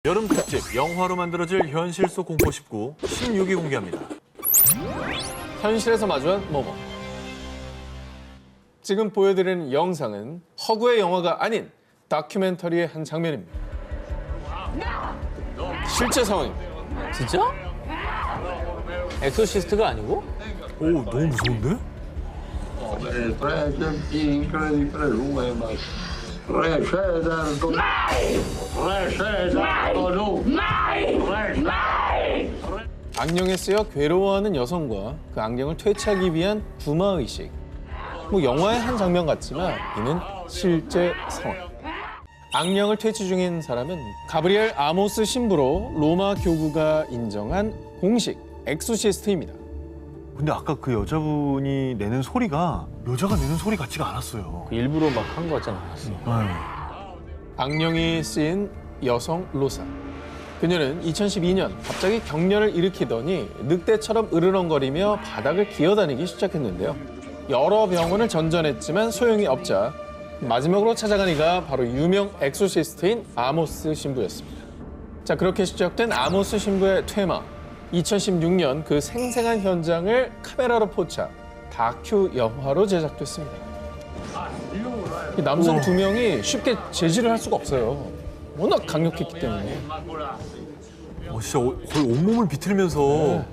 여름 특집 영화로 만들어질 현실 속 공포 19 16위 공개합니다. 현실에서 마주한 뭐뭐. 지금 보여드리는 영상은 허구의 영화가 아닌 다큐멘터리의 한 장면입니다. 실제 상황입니다. 진짜? 엑소시스트가 아니고? 오, 너무 무서운데? 악령에 쓰여 괴로워하는 여성과 그 악령을 퇴치하기 위한 구마의식. 뭐 영화의 한 장면 같지만 이는 실제 상황. 악령을 퇴치 중인 사람은 가브리엘 아모스 신부로 로마 교구가 인정한 공식 엑소시스트입니다. 근데 아까 그 여자분이 내는 소리가 여자가 내는 소리 같지가 않았어요. 일부러 막 한 거 같잖아. 악령이 쓰인 여성 로사. 그녀는 2012년 갑자기 격렬을 일으키더니 늑대처럼 으르렁거리며 바닥을 기어다니기 시작했는데요. 여러 병원을 전전했지만 소용이 없자 마지막으로 찾아간 이가 바로 유명 엑소시스트인 아모스 신부였습니다. 자, 그렇게 시작된 아모스 신부의 퇴마. 2016년 그 생생한 현장을 카메라로 포착, 다큐 영화로 제작됐습니다. 이 남성 두 명이 쉽게 제지를 할 수가 없어요. 워낙 강력했기 때문에. 진짜 거의 온몸을 비틀면서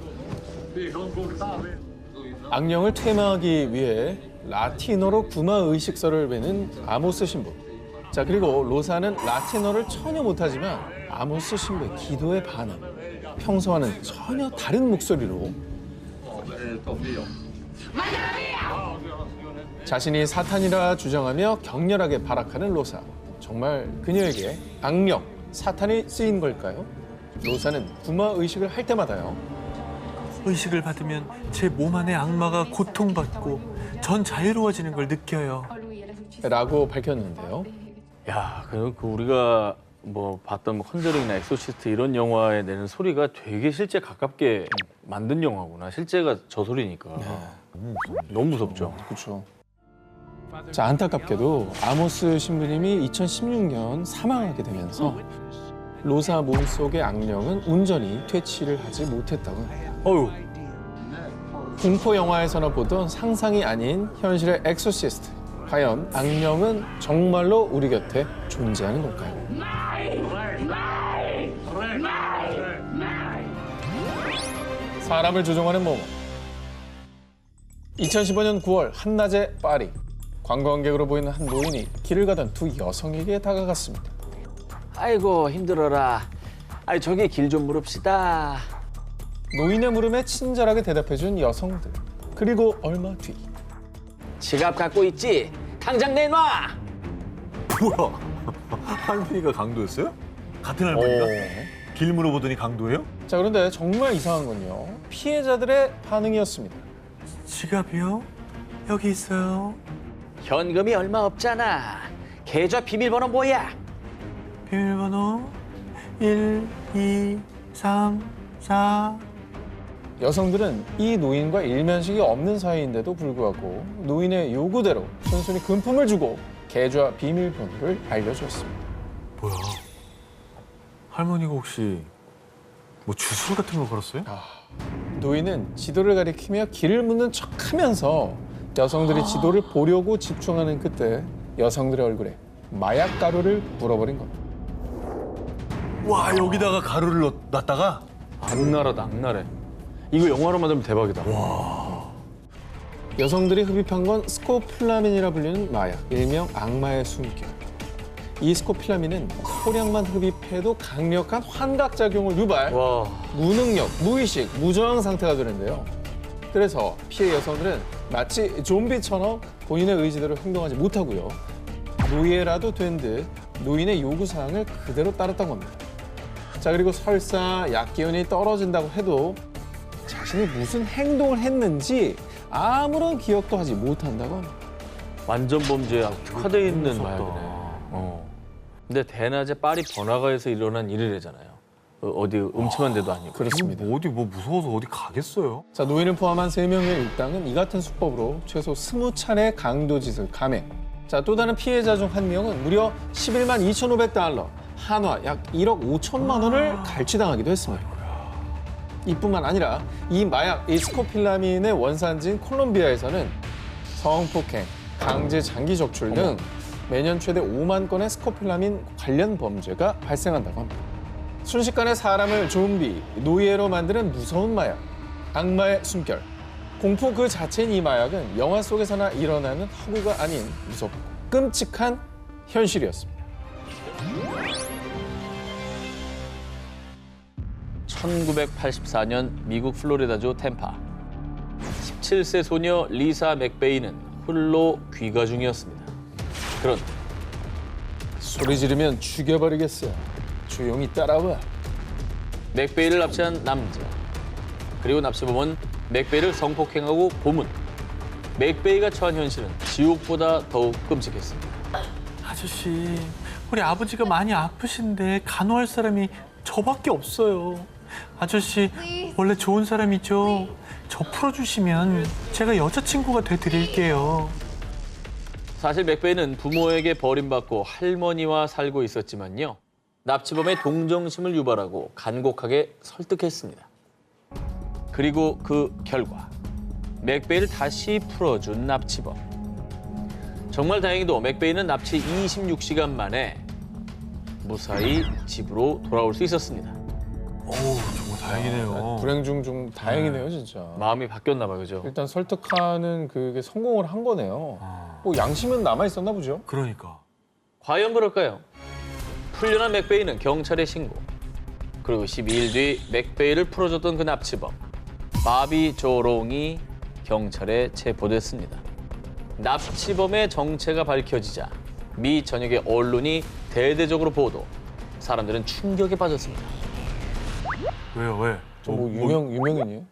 악령을 퇴마하기 위해 라틴어로 구마 의식서를 외는 아모스 신부. 자, 그리고 로사는 라틴어를 전혀 못하지만 아모스 신부의 기도에 반응. 평소와는 전혀 다른 목소리로 자신이 사탄이라 주장하며 격렬하게 발악하는 로사. 정말 그녀에게 악령, 사탄이 쓰인 걸까요? 로사는 구마 의식을 할 때마다요. 의식을 받으면 제 몸 안의 악마가 고통받고 전 자유로워지는 걸 느껴요. 라고 밝혔는데요. 야, 그 우리가 뭐 봤던 뭐 컨저링이나 엑소시스트 이런 영화에 내는 소리가 되게 실제 가깝게 만든 영화구나. 실제가 저 소리니까. 너무 무섭죠. 그렇죠. 자, 안타깝게도 아모스 신부님이 2016년 사망하게 되면서 로사 몸속의 악령은 온전히 퇴치를 하지 못했다고 합니다. 어휴, 공포 영화에서나 보던 상상이 아닌 현실의 엑소시스트. 과연 악령은 정말로 우리 곁에 존재하는 걸까요? 사람을 조종하는 모모. 2015년 9월 한낮의 파리. 관광객으로 보이는 한 노인이 길을 가던 두 여성에게 다가갔습니다. 아이고 힘들어라. 아이 저기 길 좀 물읍시다. 노인의 물음에 친절하게 대답해준 여성들. 그리고 얼마 뒤. 지갑 갖고 있지? 당장 내놔. 뭐야? 할머니가 강도였어요? 같은 할머니가? 길 물어보더니 강도예요? 자, 그런데 정말 이상한 건요. 피해자들의 반응이었습니다. 지갑이요? 여기 있어요. 현금이 얼마 없잖아. 계좌 비밀번호 뭐야? 비밀번호 1, 2, 3, 4. 여성들은 이 노인과 일면식이 없는 사이인데도 불구하고 노인의 요구대로 순순히 금품을 주고 계좌 비밀번호를 알려주었습니다. 뭐야? 할머니가 혹시 뭐 주술 같은 거 걸었어요? 노인은 지도를 가리키며 길을 묻는 척하면서 여성들이 지도를 보려고 집중하는 그때 여성들의 얼굴에 마약 가루를 불어버린 겁니다. 와, 여기다가 가루를 놨다가? 악랄하다 악랄해. 이거 영화로 만들면 대박이다. 여성들이 흡입한 건 스코폴라민이라 불리는 마약, 일명 악마의 숨결. 이 스코폴라민은 소량만 흡입해도 강력한 환각작용을 유발, 와. 무능력, 무의식, 무저항 상태가 되는데요. 그래서 피해 여성들은 마치 좀비처럼 본인의 의지대로 행동하지 못하고요. 노예라도 된 듯 노인의 요구사항을 그대로 따랐던 겁니다. 자, 그리고 설사 약 기운이 떨어진다고 해도 자신이 무슨 행동을 했는지 아무런 기억도 하지 못한다고 합니다. 완전 범죄에 특화돼 있는 무섭다. 마약이네. 근데 대낮에 파리 번화가에서 일어난 일이래잖아요. 어디 음침한 데도 아니고. 그렇습니다. 어디 뭐 무서워서 어디 가겠어요? 자, 노인을 포함한 3명의 일당은 이 같은 수법으로 최소 20차례 강도짓을 감행. 자, 또 다른 피해자 중 한 명은 무려 11만 2,500달러, 한화 약 1억 5천만 원을 갈취당하기도 했습니다. 이뿐만 아니라 이 마약 스코필라민의 원산지인 콜롬비아에서는 성폭행, 강제 장기 적출 등 매년 최대 5만 건의 스코필라민 관련 범죄가 발생한다고 합니다. 순식간에 사람을 좀비, 노예로 만드는 무서운 마약, 악마의 숨결. 공포 그 자체인 이 마약은 영화 속에서나 일어나는 허구가 아닌 무섭고 끔찍한 현실이었습니다. 1984년 미국 플로리다주 템파. 17세 소녀 리사 맥베이는 홀로 귀가 중이었습니다. 그런데 소리 지르면 죽여버리겠어. 조용히 따라와. 맥베이를 납치한 남자. 그리고 납치범은 맥베이를 성폭행하고 고문. 맥베이가 처한 현실은 지옥보다 더욱 끔찍했습니다. 아저씨, 우리 아버지가 많이 아프신데 간호할 사람이 저밖에 없어요. 아저씨, 원래 좋은 사람이죠? 저 풀어주시면 제가 여자친구가 돼드릴게요. 사실 맥베이는 부모에게 버림받고 할머니와 살고 있었지만요. 납치범의 동정심을 유발하고 간곡하게 설득했습니다. 그리고 그 결과 맥베이를 다시 풀어준 납치범. 정말 다행히도 맥베이는 납치 26시간 만에 무사히 집으로 돌아올 수 있었습니다. 어우, 정말 다행이네요. 불행 중 좀 다행이네요, 진짜. 마음이 바뀌었나 봐요, 그죠? 일단 설득하는 그게 성공을 한 거네요. 뭐 양심은 남아 있었나 보죠. 그러니까. 과연 그럴까요? 풀려난 맥베이는 경찰에 신고. 그리고 12일 뒤 맥베이를 풀어줬던 그 납치범 바비 조롱이 경찰에 체포됐습니다. 납치범의 정체가 밝혀지자 미 전역의 언론이 대대적으로 보도. 사람들은 충격에 빠졌습니다. 왜요, 왜? 뭐 유명인이에요?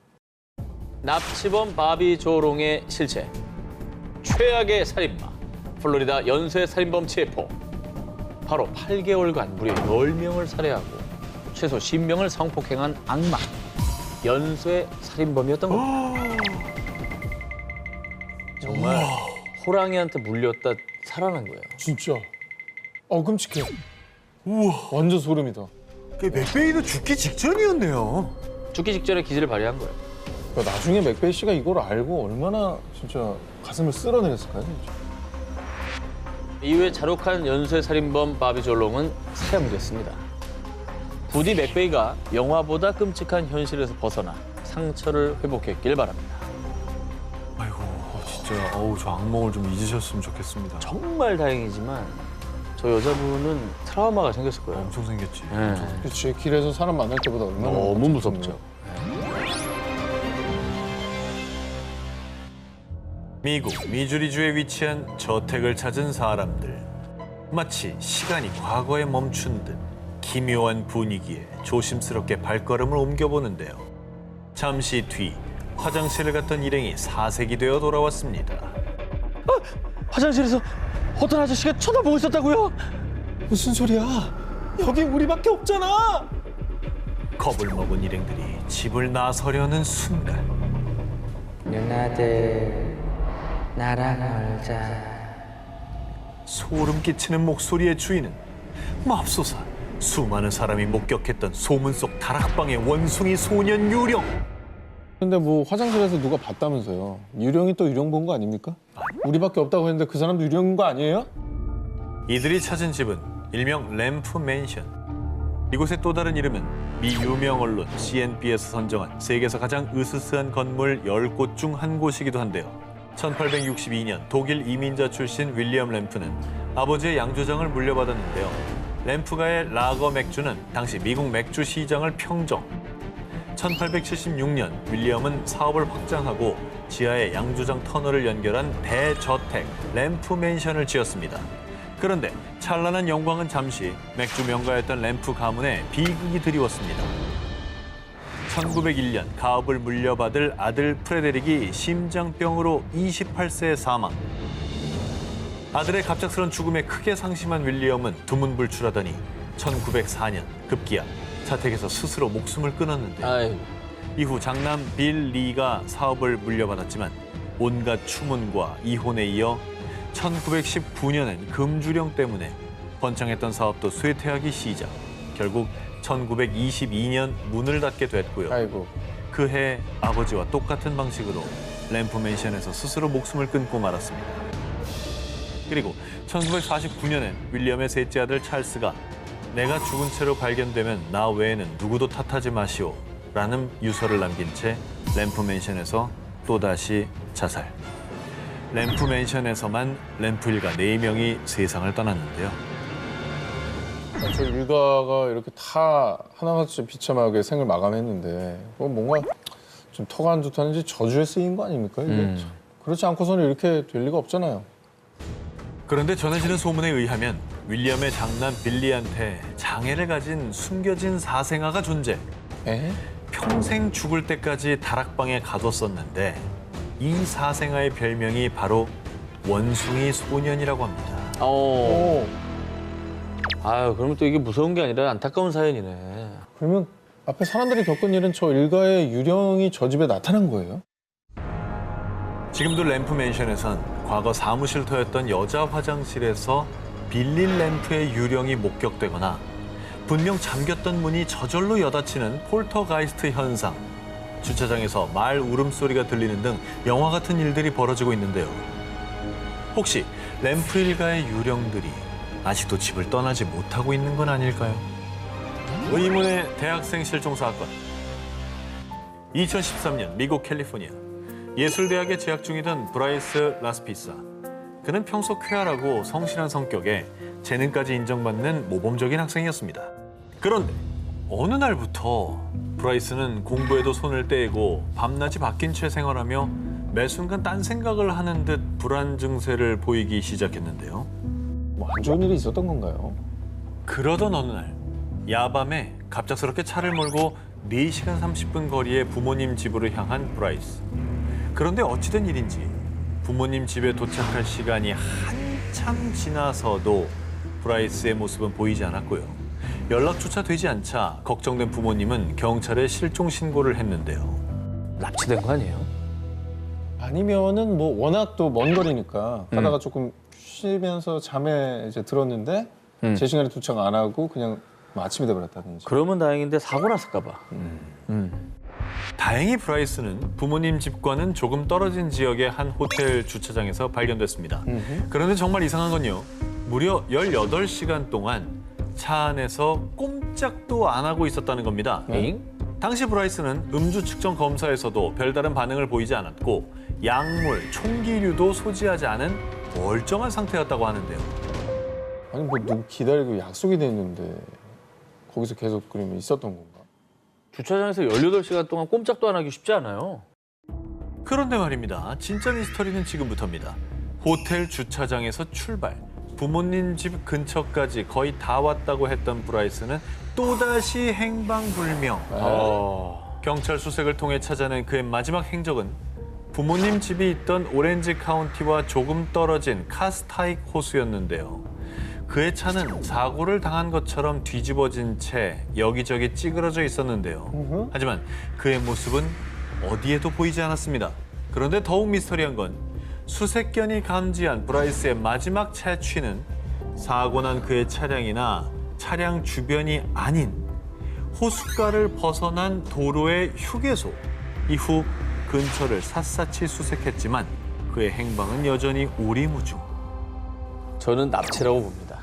납치범 바비 조롱의 실체. 최악의 살인마. 플로리다 연쇄 살인범 체포. 바로 8개월간 무려 10명을 살해하고 최소 10명을 성폭행한 악마. 연쇄 살인범이었던 겁니다. 정말 호랑이한테 물렸다 살아난 거예요. 진짜. 끔찍해. 우와, 완전 소름이다. 그 맥베이도 죽기 직전이었네요. 죽기 직전에 기질을 발휘한 거예요. 그러니까 나중에 맥베이 씨가 이걸 알고 얼마나 진짜 가슴을 쓸어내렸을까요, 진짜. 이후에 자록한 연쇄 살인범 바비 졸롱은 사형됐습니다. 부디 맥베이가 영화보다 끔찍한 현실에서 벗어나 상처를 회복했길 바랍니다. 아이고, 진짜, 어우, 저 악몽을 좀 잊으셨으면 좋겠습니다. 정말 다행이지만 저 여자분은 트라우마가 생겼을 거예요. 엄청 생겼지. 네. 엄청 생겼지. 그렇지. 길에서 사람 만날 때보다 얼마나 너무 무섭죠. 미국 미주리주에 위치한 저택을 찾은 사람들. 마치 시간이 과거에 멈춘 듯 기묘한 분위기에 조심스럽게 발걸음을 옮겨보는데요. 잠시 뒤 화장실을 갔던 일행이 사색이 되어 돌아왔습니다. 화장실에서 어떤 아저씨가 쳐다보고 있었다고요? 무슨 소리야? 여기 우리밖에 없잖아. 겁을 먹은 일행들이 집을 나서려는 순간 누나들 나랑 놀자. 소름 끼치는 목소리의 주인은 맙소사 수많은 사람이 목격했던 소문 속 다락방의 원숭이 소년 유령. 근데 뭐 화장실에서 누가 봤다면서요. 유령이 또 유령 본 거 아닙니까? 우리밖에 없다고 했는데 그 사람도 유령인 거 아니에요? 이들이 찾은 집은 일명 램프 맨션. 이곳의 또 다른 이름은 미 유명 언론 CNB에서 선정한 세계에서 가장 으스스한 건물 10곳 중 한 곳이기도 한데요. 1862년 독일 이민자 출신 윌리엄 램프는 아버지의 양조장을 물려받았는데요. 램프가의 라거 맥주는 당시 미국 맥주 시장을 평정. 1876년 윌리엄은 사업을 확장하고 지하에 양조장 터널을 연결한 대저택 램프 맨션을 지었습니다. 그런데 찬란한 영광은 잠시 맥주 명가였던 램프 가문에 비극이 드리웠습니다. 1901년 가업을 물려받을 아들 프레데릭이 심장병으로 28세에 사망. 아들의 갑작스런 죽음에 크게 상심한 윌리엄은 두문불출하더니 1904년 급기야 자택에서 스스로 목숨을 끊었는데 아이고. 이후 장남 빌 리가 사업을 물려받았지만 온갖 추문과 이혼에 이어 1919년엔 금주령 때문에 번창했던 사업도 쇠퇴하기 시작. 결국 1922년 문을 닫게 됐고요. 아이고. 그해 아버지와 똑같은 방식으로 램프 맨션에서 스스로 목숨을 끊고 말았습니다. 그리고 1949년엔 윌리엄의 셋째 아들 찰스가 내가 죽은 채로 발견되면 나 외에는 누구도 탓하지 마시오 라는 유서를 남긴 채 램프 맨션에서 또다시 자살. 램프 맨션에서만 램프 일가 4명이 세상을 떠났는데요. 저 일가가 이렇게 다 하나같이 비참하게 생을 마감했는데 그건 뭔가 좀 터가 안 좋다는지 저주에 쓰인 거 아닙니까? 이게 참. 그렇지 않고서는 이렇게 될 리가 없잖아요. 그런데 전해지는 소문에 의하면 윌리엄의 장남 빌리한테 장애를 가진 숨겨진 사생아가 존재. 에? 평생 죽을 때까지 다락방에 가뒀었는데 이 사생아의 별명이 바로 원숭이 소년이라고 합니다. 오. 아유, 그러면 또 이게 무서운 게 아니라 안타까운 사연이네. 그러면 앞에 사람들이 겪은 일은 저 일가의 유령이 저 집에 나타난 거예요? 지금도 램프 맨션에선 과거 사무실터였던 여자 화장실에서 빌릴 램프의 유령이 목격되거나 분명 잠겼던 문이 저절로 여닫히는 폴터가이스트 현상, 주차장에서 말 울음소리가 들리는 등 영화 같은 일들이 벌어지고 있는데요. 혹시 램프 일가의 유령들이 아직도 집을 떠나지 못하고 있는 건 아닐까요? 의문의 대학생 실종 사건. 2013년 미국 캘리포니아. 예술대학에 재학 중이던 브라이스 라스피사. 그는 평소 쾌활하고 성실한 성격에 재능까지 인정받는 모범적인 학생이었습니다. 그런데 어느 날부터 브라이스는 공부에도 손을 떼고 밤낮이 바뀐 채 생활하며 매 순간 딴 생각을 하는 듯 불안 증세를 보이기 시작했는데요. 뭐 안 좋은 일이 있었던 건가요? 그러던 어느 날 야밤에 갑작스럽게 차를 몰고 4시간 30분 거리의 부모님 집으로 향한 브라이스. 그런데 어찌된 일인지 부모님 집에 도착할 시간이 한참 지나서도 브라이스의 모습은 보이지 않았고요. 연락조차 되지 않자 걱정된 부모님은 경찰에 실종 신고를 했는데요. 납치된 거 아니에요? 아니면은 뭐 워낙 또 먼 거리니까 가다가 조금 쉬면서 잠에 이제 들었는데 제 시간에 도착 안 하고 그냥 뭐 아침이 돼버렸다든지. 그러면 다행인데 사고 났을까 봐. 다행히 브라이스는 부모님 집과는 조금 떨어진 지역의 한 호텔 주차장에서 발견됐습니다. 그런데 정말 이상한 건요. 무려 18시간 동안 차 안에서 꼼짝도 안 하고 있었다는 겁니다. 엥? 당시 브라이스는 음주 측정 검사에서도 별다른 반응을 보이지 않았고 약물, 총기류도 소지하지 않은 멀쩡한 상태였다고 하는데요. 아니 뭐 누구 기다리고 약속이 돼 있는데 거기서 계속 그러면 있었던 건가? 주차장에서 18시간 동안 꼼짝도 안 하기 쉽지 않아요. 그런데 말입니다. 진짜 미스터리는 지금부터입니다. 호텔 주차장에서 출발. 부모님 집 근처까지 거의 다 왔다고 했던 브라이스는 또다시 행방불명. 경찰 수색을 통해 찾아낸 그의 마지막 행적은 부모님 집이 있던 오렌지 카운티와 조금 떨어진 카스타익 호수였는데요. 그의 차는 사고를 당한 것처럼 뒤집어진 채 여기저기 찌그러져 있었는데요. 하지만 그의 모습은 어디에도 보이지 않았습니다. 그런데 더욱 미스터리한 건 수색견이 감지한 브라이스의 마지막 채취는 사고 난 그의 차량이나 차량 주변이 아닌 호숫가를 벗어난 도로의 휴게소. 이후 근처를 샅샅이 수색했지만 그의 행방은 여전히 오리무중. 저는 납치라고 봅니다.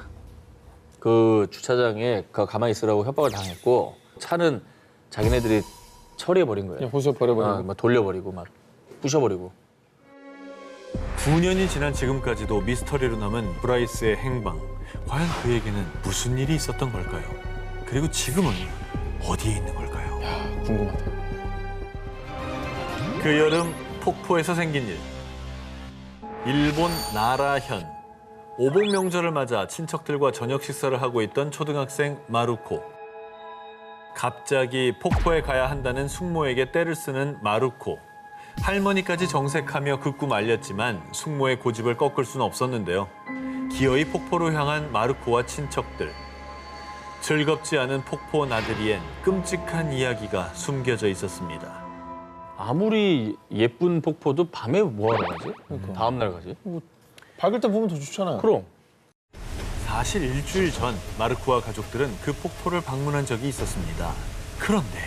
그 주차장에 가만히 있으라고 협박을 당했고 차는 자기네들이 처리해버린 거예요. 그냥 호수에 버려버리고. 막 돌려버리고 막 부셔버리고. 9년이 지난 지금까지도 미스터리로 남은 브라이스의 행방. 과연 그에게는 무슨 일이 있었던 걸까요? 그리고 지금은 어디에 있는 걸까요? 야, 궁금하다. 그 여름 폭포에서 생긴 일. 일본 나라현. 오복 명절을 맞아 친척들과 저녁 식사를 하고 있던 초등학생 마루코. 갑자기 폭포에 가야 한다는 숙모에게 떼를 쓰는 마루코. 할머니까지 정색하며 그 꿈 알렸지만 숙모의 고집을 꺾을 수는 없었는데요. 기어이 폭포로 향한 마루코와 친척들. 즐겁지 않은 폭포 나들이엔 끔찍한 이야기가 숨겨져 있었습니다. 아무리 예쁜 폭포도 밤에 뭐하러 가지? 다음 날 가지? 밝을 때 보면 더 좋잖아요. 그럼. 사실 일주일 전 마르코와 가족들은 그 폭포를 방문한 적이 있었습니다. 그런데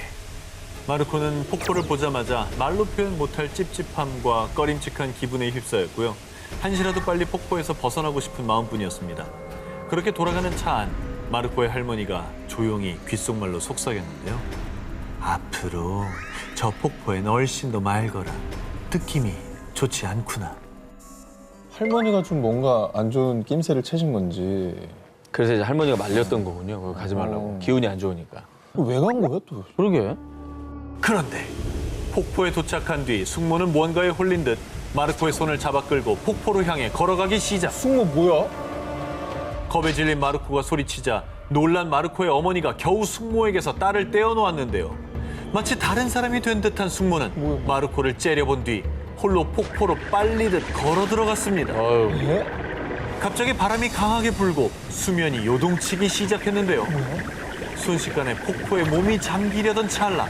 마르코는 폭포를 보자마자 말로 표현 못할 찝찝함과 꺼림칙한 기분에 휩싸였고요. 한시라도 빨리 폭포에서 벗어나고 싶은 마음뿐이었습니다. 그렇게 돌아가는 차 안, 마르코의 할머니가 조용히 귓속말로 속삭였는데요. 앞으로 저 폭포엔 얼씬도 말거라. 느낌이 좋지 않구나. 할머니가 좀 뭔가 안 좋은 낌새를 채신 건지 그래서 이제 할머니가 말렸던 거군요. 거기 가지 말라고. 기운이 안 좋으니까. 왜 간 거야 또? 그러게. 그런데 폭포에 도착한 뒤 숙모는 무언가에 홀린 듯 마르코의 손을 잡아 끌고 폭포로 향해 걸어가기 시작. 숙모 뭐야? 겁에 질린 마르코가 소리치자 놀란 마르코의 어머니가 겨우 숙모에게서 딸을 떼어놓았는데요. 마치 다른 사람이 된 듯한 숙모는 뭐야? 마르코를 째려본 뒤 홀로 폭포로 빨리듯 걸어 들어갔습니다. 어휴. 예? 갑자기 바람이 강하게 불고 수면이 요동치기 시작했는데요. 순식간에 폭포에 몸이 잠기려던 찰나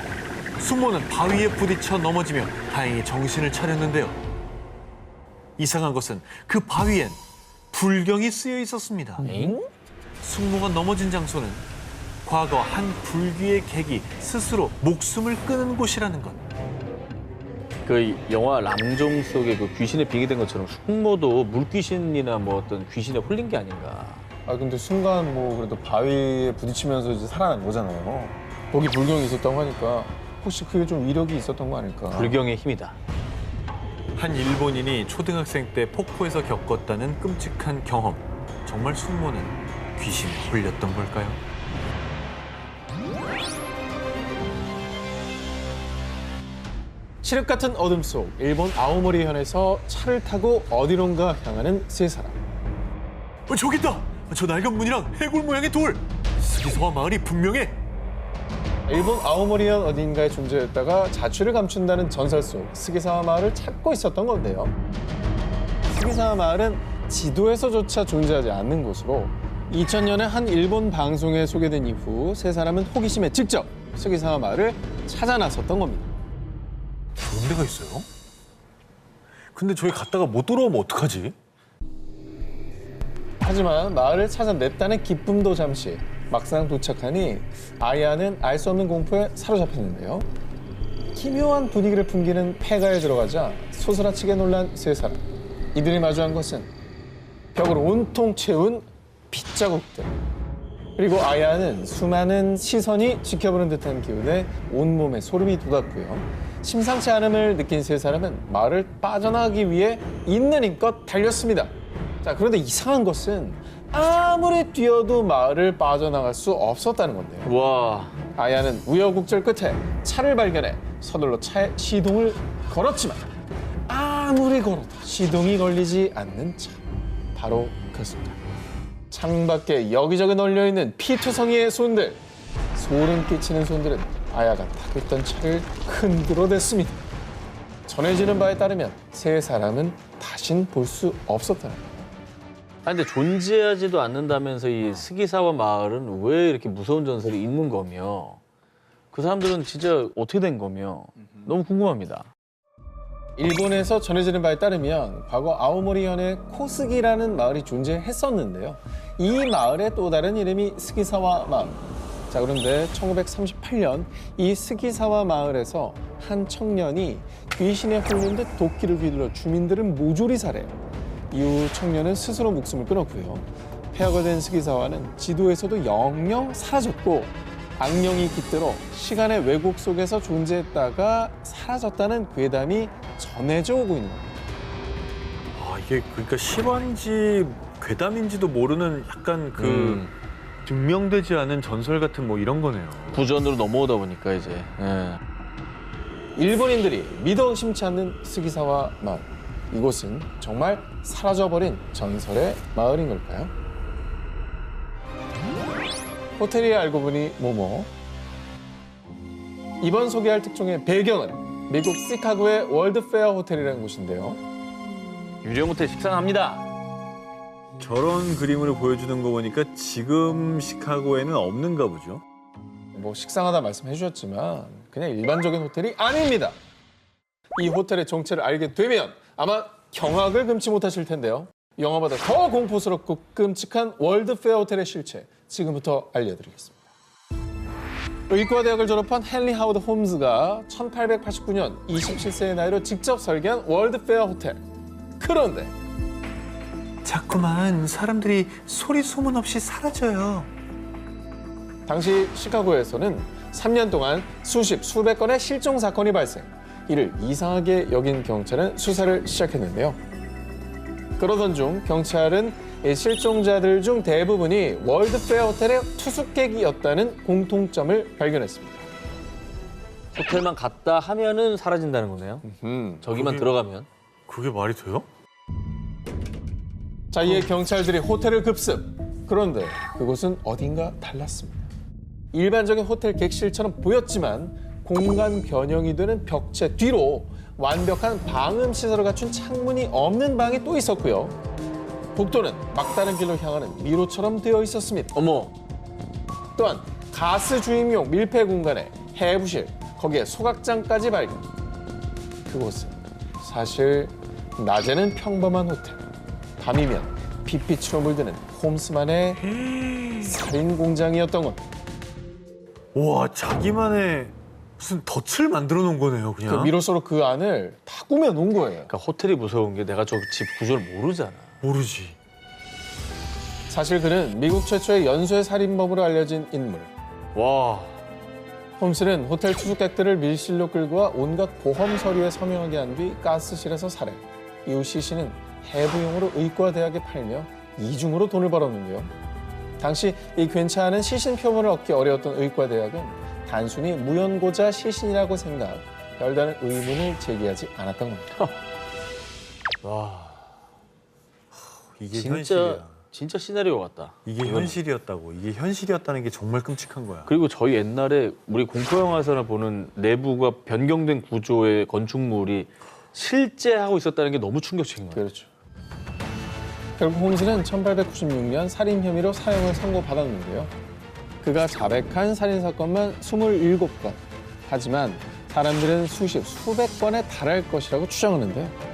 숙모는 바위에 부딪혀 넘어지며 다행히 정신을 차렸는데요. 이상한 것은 그 바위엔 불경이 쓰여 있었습니다. 에잉? 숙모가 넘어진 장소는 과거 한 불귀의 객이 스스로 목숨을 끊은 곳이라는 것. 그 영화 람종 속에 그 귀신에 빙의된 것처럼 숙모도 물귀신이나 뭐 어떤 귀신에 홀린 게 아닌가. 아 근데 순간 뭐 그래도 바위에 부딪히면서 이제 살아난 거잖아요. 거기 불경이 있었다고 하니까 혹시 그게 좀 위력이 있었던 거 아닐까? 불경의 힘이다. 한 일본인이 초등학생 때 폭포에서 겪었다는 끔찍한 경험. 정말 숙모는 귀신에 홀렸던 걸까요? 칠흑 같은 어둠 속 일본 아오모리현에서 차를 타고 어디론가 향하는 세 사람. 저기 있다! 저 낡은 문이랑 해골 모양의 돌! 스기서와 마을이 분명해! 일본 아오모리현 어딘가에 존재했다가 자취를 감춘다는 전설 속 스기사와 마을을 찾고 있었던 건데요. 스기사와 마을은 지도에서조차 존재하지 않는 곳으로 2000년에 한 일본 방송에 소개된 이후 세 사람은 호기심에 직접 스기사와 마을을 찾아 나섰던 겁니다. 그런 데가 있어요? 근데 저기 갔다가 못 돌아오면 어떡하지? 하지만 마을을 찾아냈다는 기쁨도 잠시, 막상 도착하니 아이아는 알 수 없는 공포에 사로잡혔는데요. 기묘한 분위기를 풍기는 폐가에 들어가자 소스라치게 놀란 세 사람. 이들이 마주한 것은 벽을 온통 채운 빗자국들. 그리고 아이아는 수많은 시선이 지켜보는 듯한 기운에 온몸에 소름이 돋았고요. 심상치 않음을 느낀 세 사람은 마을을 빠져나가기 위해 있는 힘껏 달렸습니다. 자, 그런데 이상한 것은 아무리 뛰어도 마을을 빠져나갈 수 없었다는 건데요. 와. 아야는 우여곡절 끝에 차를 발견해 서둘러 차에 시동을 걸었지만 아무리 걸어도 시동이 걸리지 않는 차. 바로 그 순간. 창밖에 여기저기 널려있는 피투성이의 손들. 소름 끼치는 손들은 아야가 타고 있던 차를 흔들어댔습니다. 전해지는 바에 따르면 세 사람은 다신 볼 수 없었다는 거예요. 아니 근데 존재하지도 않는다면서 이 스기사와 마을은 왜 이렇게 무서운 전설이 있는 거며 그 사람들은 진짜 어떻게 된 거며 너무 궁금합니다. 일본에서 전해지는 바에 따르면 과거 아오모리현에 코스기라는 마을이 존재했었는데요. 이 마을의 또 다른 이름이 스기사와 마을. 자, 그런데 1938년 이 스기사와 마을에서 한 청년이 귀신에 홀린 듯 도끼를 휘둘러 주민들을 모조리 살해요. 이후 청년은 스스로 목숨을 끊었고요. 폐허가 된 스기사와는 지도에서도 영영 사라졌고 악령이 깃들어 시간의 왜곡 속에서 존재했다가 사라졌다는 괴담이 전해져 오고 있는 겁니다. 아, 이게 그러니까 실화인지 괴담인지도 모르는 약간 그 증명되지 않은 전설 같은 뭐 이런 거네요. 부전으로 넘어오다 보니까 이제. 예. 일본인들이 믿어 의심치 않는 스기사와 마을. 이곳은 정말 사라져버린 전설의 마을인 걸까요? 호텔이 알고 보니 뭐뭐. 이번 소개할 특종의 배경은 미국 시카고의 월드페어 호텔이라는 곳인데요. 유령 호텔 식상합니다. 저런 그림으로 보여주는 거 보니까 지금 시카고에는 없는가 보죠. 뭐 식상하다 말씀해 주셨지만 그냥 일반적인 호텔이 아닙니다. 이 호텔의 정체를 알게 되면 아마 경악을 금치 못하실 텐데요. 영화보다 더 공포스럽고 끔찍한 월드페어 호텔의 실체 지금부터 알려드리겠습니다. 의과대학을 졸업한 헨리 하워드 홈즈가 1889년 27세의 나이로 직접 설계한 월드페어 호텔. 그런데 자꾸만 사람들이 소리 소문 없이 사라져요. 당시 시카고에서는 3년 동안 수백 건의 실종 사건이 발생. 이를 이상하게 여긴 경찰은 수사를 시작했는데요. 그러던 중 경찰은 이 실종자들 중 대부분이 월드페어 호텔의 투숙객이었다는 공통점을 발견했습니다. 호텔만 갔다 하면은 사라진다는 거네요. 저기만 그게- 들어가면. 그게 말이 돼요? 자, 이에 경찰들이 호텔을 급습. 그런데 그곳은 어딘가 달랐습니다. 일반적인 호텔 객실처럼 보였지만 공간 변형이 되는 벽체 뒤로 완벽한 방음 시설을 갖춘 창문이 없는 방이 또 있었고요. 복도는 막다른 길로 향하는 미로처럼 되어 있었습니다. 어머, 또한 가스 주입용 밀폐 공간에 해부실, 거기에 소각장까지 발견. 그곳은 사실 낮에는 평범한 호텔, 밤이면 빛빛으로 물드는 홈스만의 살인 공장이었던 것. 와, 자기만의 무슨 덫을 만들어 놓은 거네요, 그 그냥. 미로서로 그 안을 다 꾸며 놓은 거예요. 그러니까 호텔이 무서운 게 내가 저 집 구조를 모르잖아. 모르지. 사실 그는 미국 최초의 연쇄 살인범으로 알려진 인물. 와, 홈스는 호텔 투숙객들을 밀실로 끌고 와 온갖 보험 서류에 서명하게 한 뒤 가스실에서 살해. 이후 시신은 해부용으로 의과대학에 팔며 이중으로 돈을 벌었는데요. 당시 이 괜찮은 시신 표본을 얻기 어려웠던 의과대학은 단순히 무연고자 시신이라고 생각, 별다른 의문을 제기하지 않았던 겁니다. 와, 이게 진짜 현실이야. 진짜 시나리오 같다. 이게 현실이었다고. 이게 현실이었다는 게 정말 끔찍한 거야. 그리고 저희 옛날에 우리 공포 영화에서나 보는 내부가 변경된 구조의 건축물이 실제 하고 있었다는 게 너무 충격적인 거예요. 그렇죠. 결국 홈스는 1896년 살인 혐의로 사형을 선고받았는데요. 그가 자백한 살인사건만 27건. 하지만 사람들은 수백 건에 달할 것이라고 추정하는데요.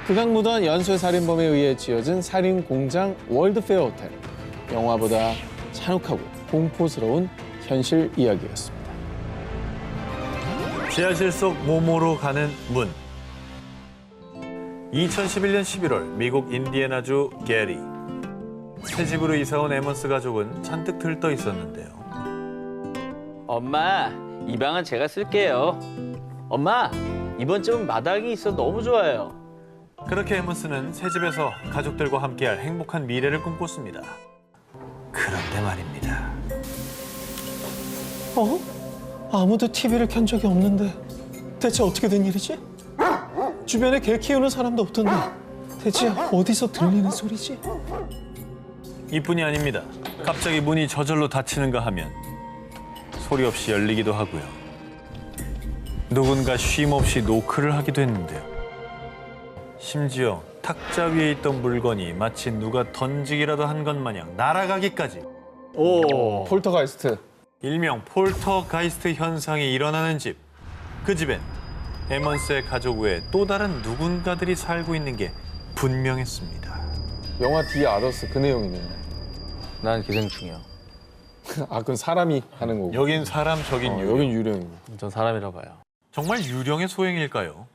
극악무도한 연쇄살인범에 의해 지어진 살인공장 월드페어 호텔. 영화보다 잔혹하고 공포스러운 현실 이야기였습니다. 지하실 속 모모로 가는 문. 2011년 11월 미국 인디애나주 게리. 새 집으로 이사온 에먼스 가족은 잔뜩 들떠 있었는데요. 엄마, 이 방은 제가 쓸게요. 엄마, 이번 집은 마당이 있어 너무 좋아요. 그렇게 에먼스는 새 집에서 가족들과 함께할 행복한 미래를 꿈꿨습니다. 그런데 말입니다. 아무도 TV를 켠 적이 없는데 대체 어떻게 된 일이지? 주변에 개 키우는 사람도 없던데 대체 어디서 들리는 소리지? 이뿐이 아닙니다. 갑자기 문이 저절로 닫히는가 하면 소리 없이 열리기도 하고요. 누군가 쉼 없이 노크를 하기도 했는데요. 심지어 탁자 위에 있던 물건이 마치 누가 던지기라도 한 것 마냥 날아가기까지. 오, 폴터가이스트. 일명 폴터가이스트 현상이 일어나는 집. 그 집엔 에먼스의 가족 외에 또 다른 누군가들이 살고 있는 게 분명했습니다. 영화 디 아더스 그 내용이네요. 난 기생충이야. 아, 그건 사람이 하는 거고. 여긴 사람, 저긴 유령. 여긴 유령이고. 전 사람이라 봐요. 정말 유령의 소행일까요?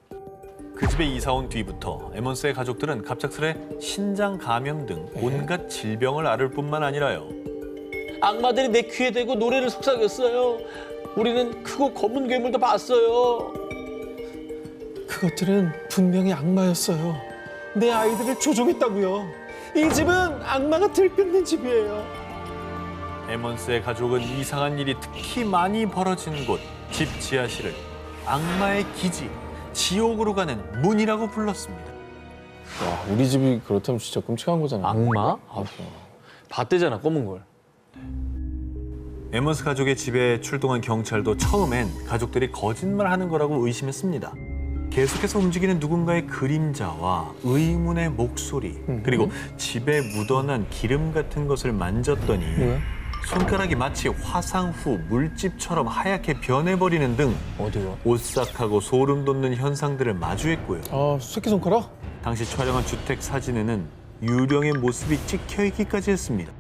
그 집에 이사 온 뒤부터 에먼스의 가족들은 갑작스레 신장 감염 등 온갖 질병을 앓을 뿐만 아니라요. 악마들이 내 귀에 대고 노래를 속삭였어요. 우리는 크고 검은 괴물도 봤어요. 그것들은 분명히 악마였어요. 내 아이들을 조종했다고요. 이 집은 악마가 들끓는 집이에요. 에먼스의 가족은 이상한 일이 특히 많이 벌어진 곳, 집 지하실을 악마의 기지, 지옥으로 가는 문이라고 불렀습니다. 와, 우리 집이 그렇다면 진짜 끔찍한 거잖아요. 악마? 봤대잖아, 검은 걸. 에먼스 가족의 집에 출동한 경찰도 처음엔 가족들이 거짓말하는 거라고 의심했습니다. 계속해서 움직이는 누군가의 그림자와 의문의 목소리, 그리고 집에 묻어난 기름 같은 것을 만졌더니 뭐야? 손가락이 마치 화상 후 물집처럼 하얗게 변해버리는 등 어디가? 오싹하고 소름 돋는 현상들을 마주했고요. 아, 새끼손가락? 당시 촬영한 주택 사진에는 유령의 모습이 찍혀있기까지 했습니다.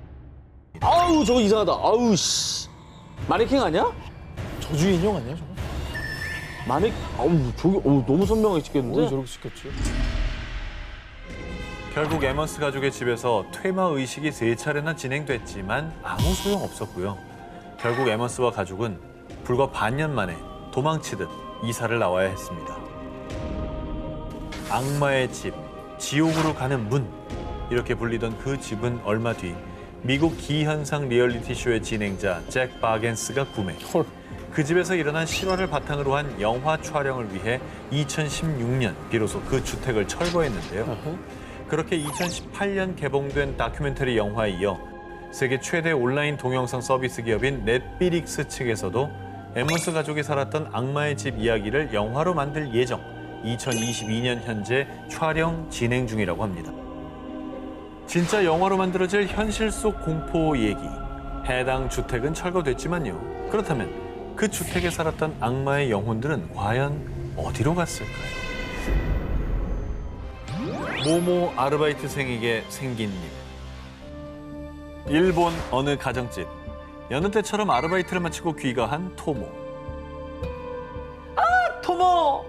아우 저거 이상하다. 아우 씨. 마네킹 아니야? 저주 인형 아니야 저거? 아우 저기 너무 선명하게 찍혔는데. 왜 저렇게 시켰지? 결국 에먼스 가족의 집에서 퇴마 의식이 3차례나 진행됐지만 아무 소용없었고요. 결국 에먼스와 가족은 불과 반년 만에 도망치듯 이사를 나와야 했습니다. 악마의 집, 지옥으로 가는 문 이렇게 불리던 그 집은 얼마 뒤 미국 기현상 리얼리티 쇼의 진행자 잭 바겐스가 구매. 그 집에서 일어난 실화를 바탕으로 한 영화 촬영을 위해 2016년 비로소 그 주택을 철거했는데요. 그렇게 2018년 개봉된 다큐멘터리 영화에 이어 세계 최대 온라인 동영상 서비스 기업인 넷플릭스 측에서도 에먼스 가족이 살았던 악마의 집 이야기를 영화로 만들 예정. 2022년 현재 촬영 진행 중이라고 합니다. 진짜 영화로 만들어질 현실 속 공포 얘기. 해당 주택은 철거됐지만요. 그렇다면 그 주택에 살았던 악마의 영혼들은 과연 어디로 갔을까요? 모모 아르바이트생에게 생긴 일. 일본 어느 가정집. 여느 때처럼 아르바이트를 마치고 귀가한 토모. 토모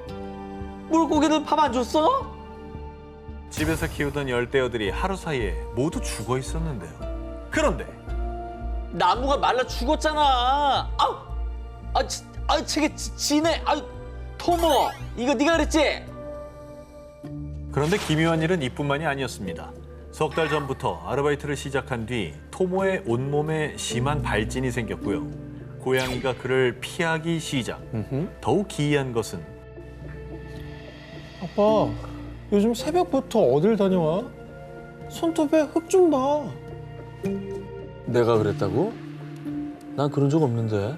물고기들 밥 안 줬어? 집에서 키우던 열대어들이 하루 사이에 모두 죽어 있었는데요. 그런데 나무가 말라 죽었잖아. 저게 지네. 토모 이거 네가 그랬지? 그런데 기묘한 일은 이뿐만이 아니었습니다. 석 달 전부터 아르바이트를 시작한 뒤 토모의 온몸에 심한 발진이 생겼고요. 고양이가 그를 피하기 시작. 더욱 기이한 것은 아빠, 요즘 새벽부터 어딜 다녀와? 손톱에 흙 좀 봐. 내가 그랬다고? 난 그런 적 없는데.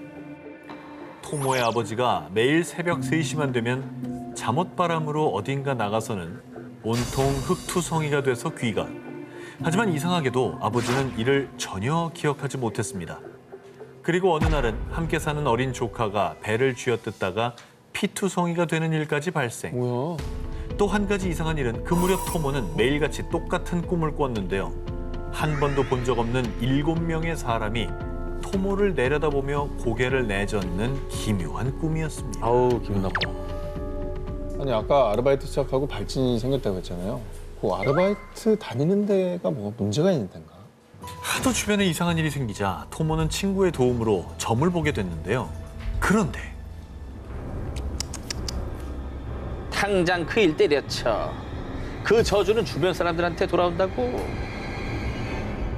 토모의 아버지가 매일 새벽 3시만 되면 잠옷바람으로 어딘가 나가서는 온통 흙투성이가 돼서 귀가. 하지만 이상하게도 아버지는 이를 전혀 기억하지 못했습니다. 그리고 어느 날은 함께 사는 어린 조카가 배를 쥐어뜯다가 피투성이가 되는 일까지 발생. 뭐야? 또 한 가지 이상한 일은 그 무렵 토모는 매일같이 똑같은 꿈을 꿨는데요. 한 번도 본 적 없는 7명의 사람이 토모를 내려다보며 고개를 내젓는 기묘한 꿈이었습니다. 아우 기분 나빠. 아니 아까 아르바이트 시작하고 발진이 생겼다고 했잖아요. 그 아르바이트 다니는 데가 뭐가 문제가 있는 데인가? 하도 주변에 이상한 일이 생기자 토모는 친구의 도움으로 점을 보게 됐는데요. 그런데 당장 그 일 때려쳐. 그 저주는 주변 사람들한테 돌아온다고.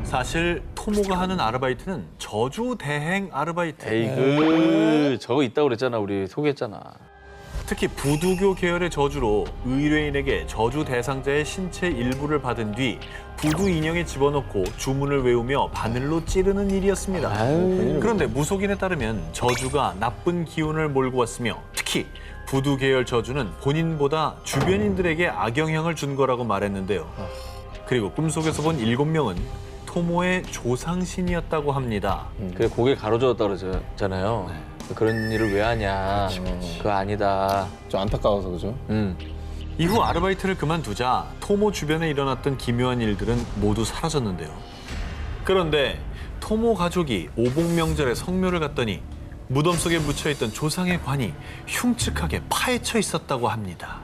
사실 토모가 하는 아르바이트는 저주 대행 아르바이트. 에이그 저거 있다고 그랬잖아. 우리 소개했잖아. 특히 부두교 계열의 저주로 의뢰인에게 저주 대상자의 신체 일부를 받은 뒤 부두 인형에 집어넣고 주문을 외우며 바늘로 찌르는 일이었습니다. 그런데 무속인에 따르면 저주가 나쁜 기운을 몰고 왔으며 특히 부두 계열 저주는 본인보다 주변인들에게 악영향을 준 거라고 말했는데요. 그리고 꿈속에서 본 7명은 토모의 조상신이었다고 합니다. 그래 고개 가로저었다 그러잖아요. 그런 일을 왜 하냐. 그거 아니다. 좀 안타까워서 그죠? 이후 아르바이트를 그만두자 토모 주변에 일어났던 기묘한 일들은 모두 사라졌는데요. 그런데 토모 가족이 오복명절에 성묘를 갔더니 무덤 속에 묻혀있던 조상의 관이 흉측하게 파헤쳐 있었다고 합니다.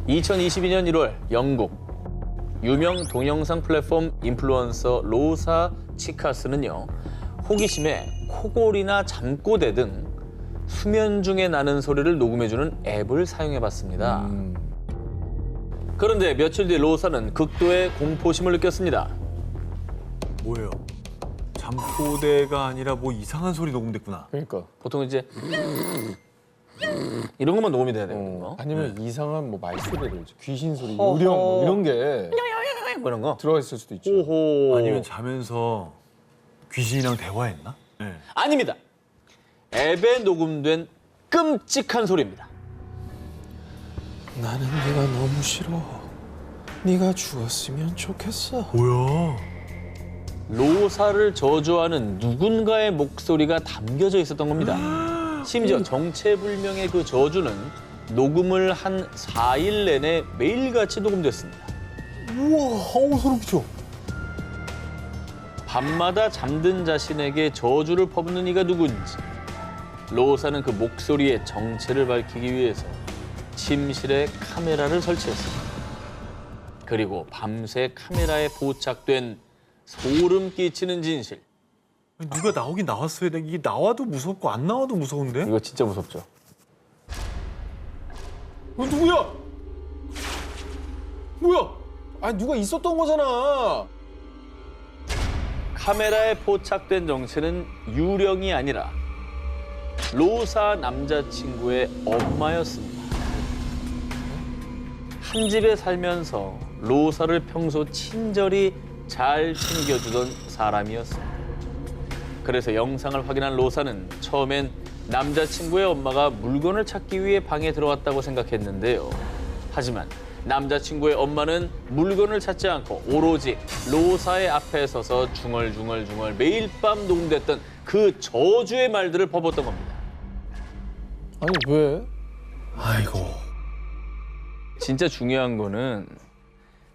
(2022년 1월) 영국 유명 동영상 플랫폼 인플루언서 로사 치카스는요 호기심에 코골이나 잠꼬대 등 수면 중에 나는 소리를 녹음해주는 앱을 사용해봤습니다. 그런데 며칠 뒤 로사는 극도의 공포심을 느꼈습니다. 뭐예요? 잠꼬대가 아니라 뭐 이상한 소리 녹음됐구나. 그러니까. 보통 이제 이런 것만 녹음이 돼야 되는 거. 아니면 이상한 뭐 말소리를 귀신 소리, 허허. 요령 뭐 이런 게 뭐 이런 거. 들어가 있을 수도 있죠. 오호. 아니면 자면서 귀신이랑 대화했나? 네. 아닙니다. 앱에 녹음된 끔찍한 소리입니다. 나는 네가 너무 싫어. 네가 죽었으면 좋겠어. 뭐야? 로사를 저주하는 누군가의 목소리가 담겨져 있었던 겁니다. 심지어 정체불명의 그 저주는 녹음을 한 4일 내내 매일같이 녹음됐습니다. 우와, 어우, 소름 끼쳐. 밤마다 잠든 자신에게 저주를 퍼붓는 이가 누군지 로사는 그 목소리의 정체를 밝히기 위해서 침실에 카메라를 설치했습니다. 그리고 밤새 카메라에 포착된 소름 끼치는 진실. 누가 나오긴 나왔어야 돼. 이게 나와도 무섭고 안 나와도 무서운데? 이거 진짜 무섭죠? 누구야? 뭐야? 아니 누가 있었던 거잖아. 카메라에 포착된 정체는 유령이 아니라 로사 남자친구의 엄마였습니다. 한 집에 살면서 로사를 평소 친절히 잘 챙겨주던 사람이었습니다. 그래서 영상을 확인한 로사는 처음엔 남자친구의 엄마가 물건을 찾기 위해 방에 들어왔다고 생각했는데요. 하지만 남자친구의 엄마는 물건을 찾지 않고 오로지 로사의 앞에 서서 중얼중얼 매일 밤 녹음됐던 그 저주의 말들을 퍼붓던 겁니다. 아니 왜? 아이고. 진짜 중요한 거는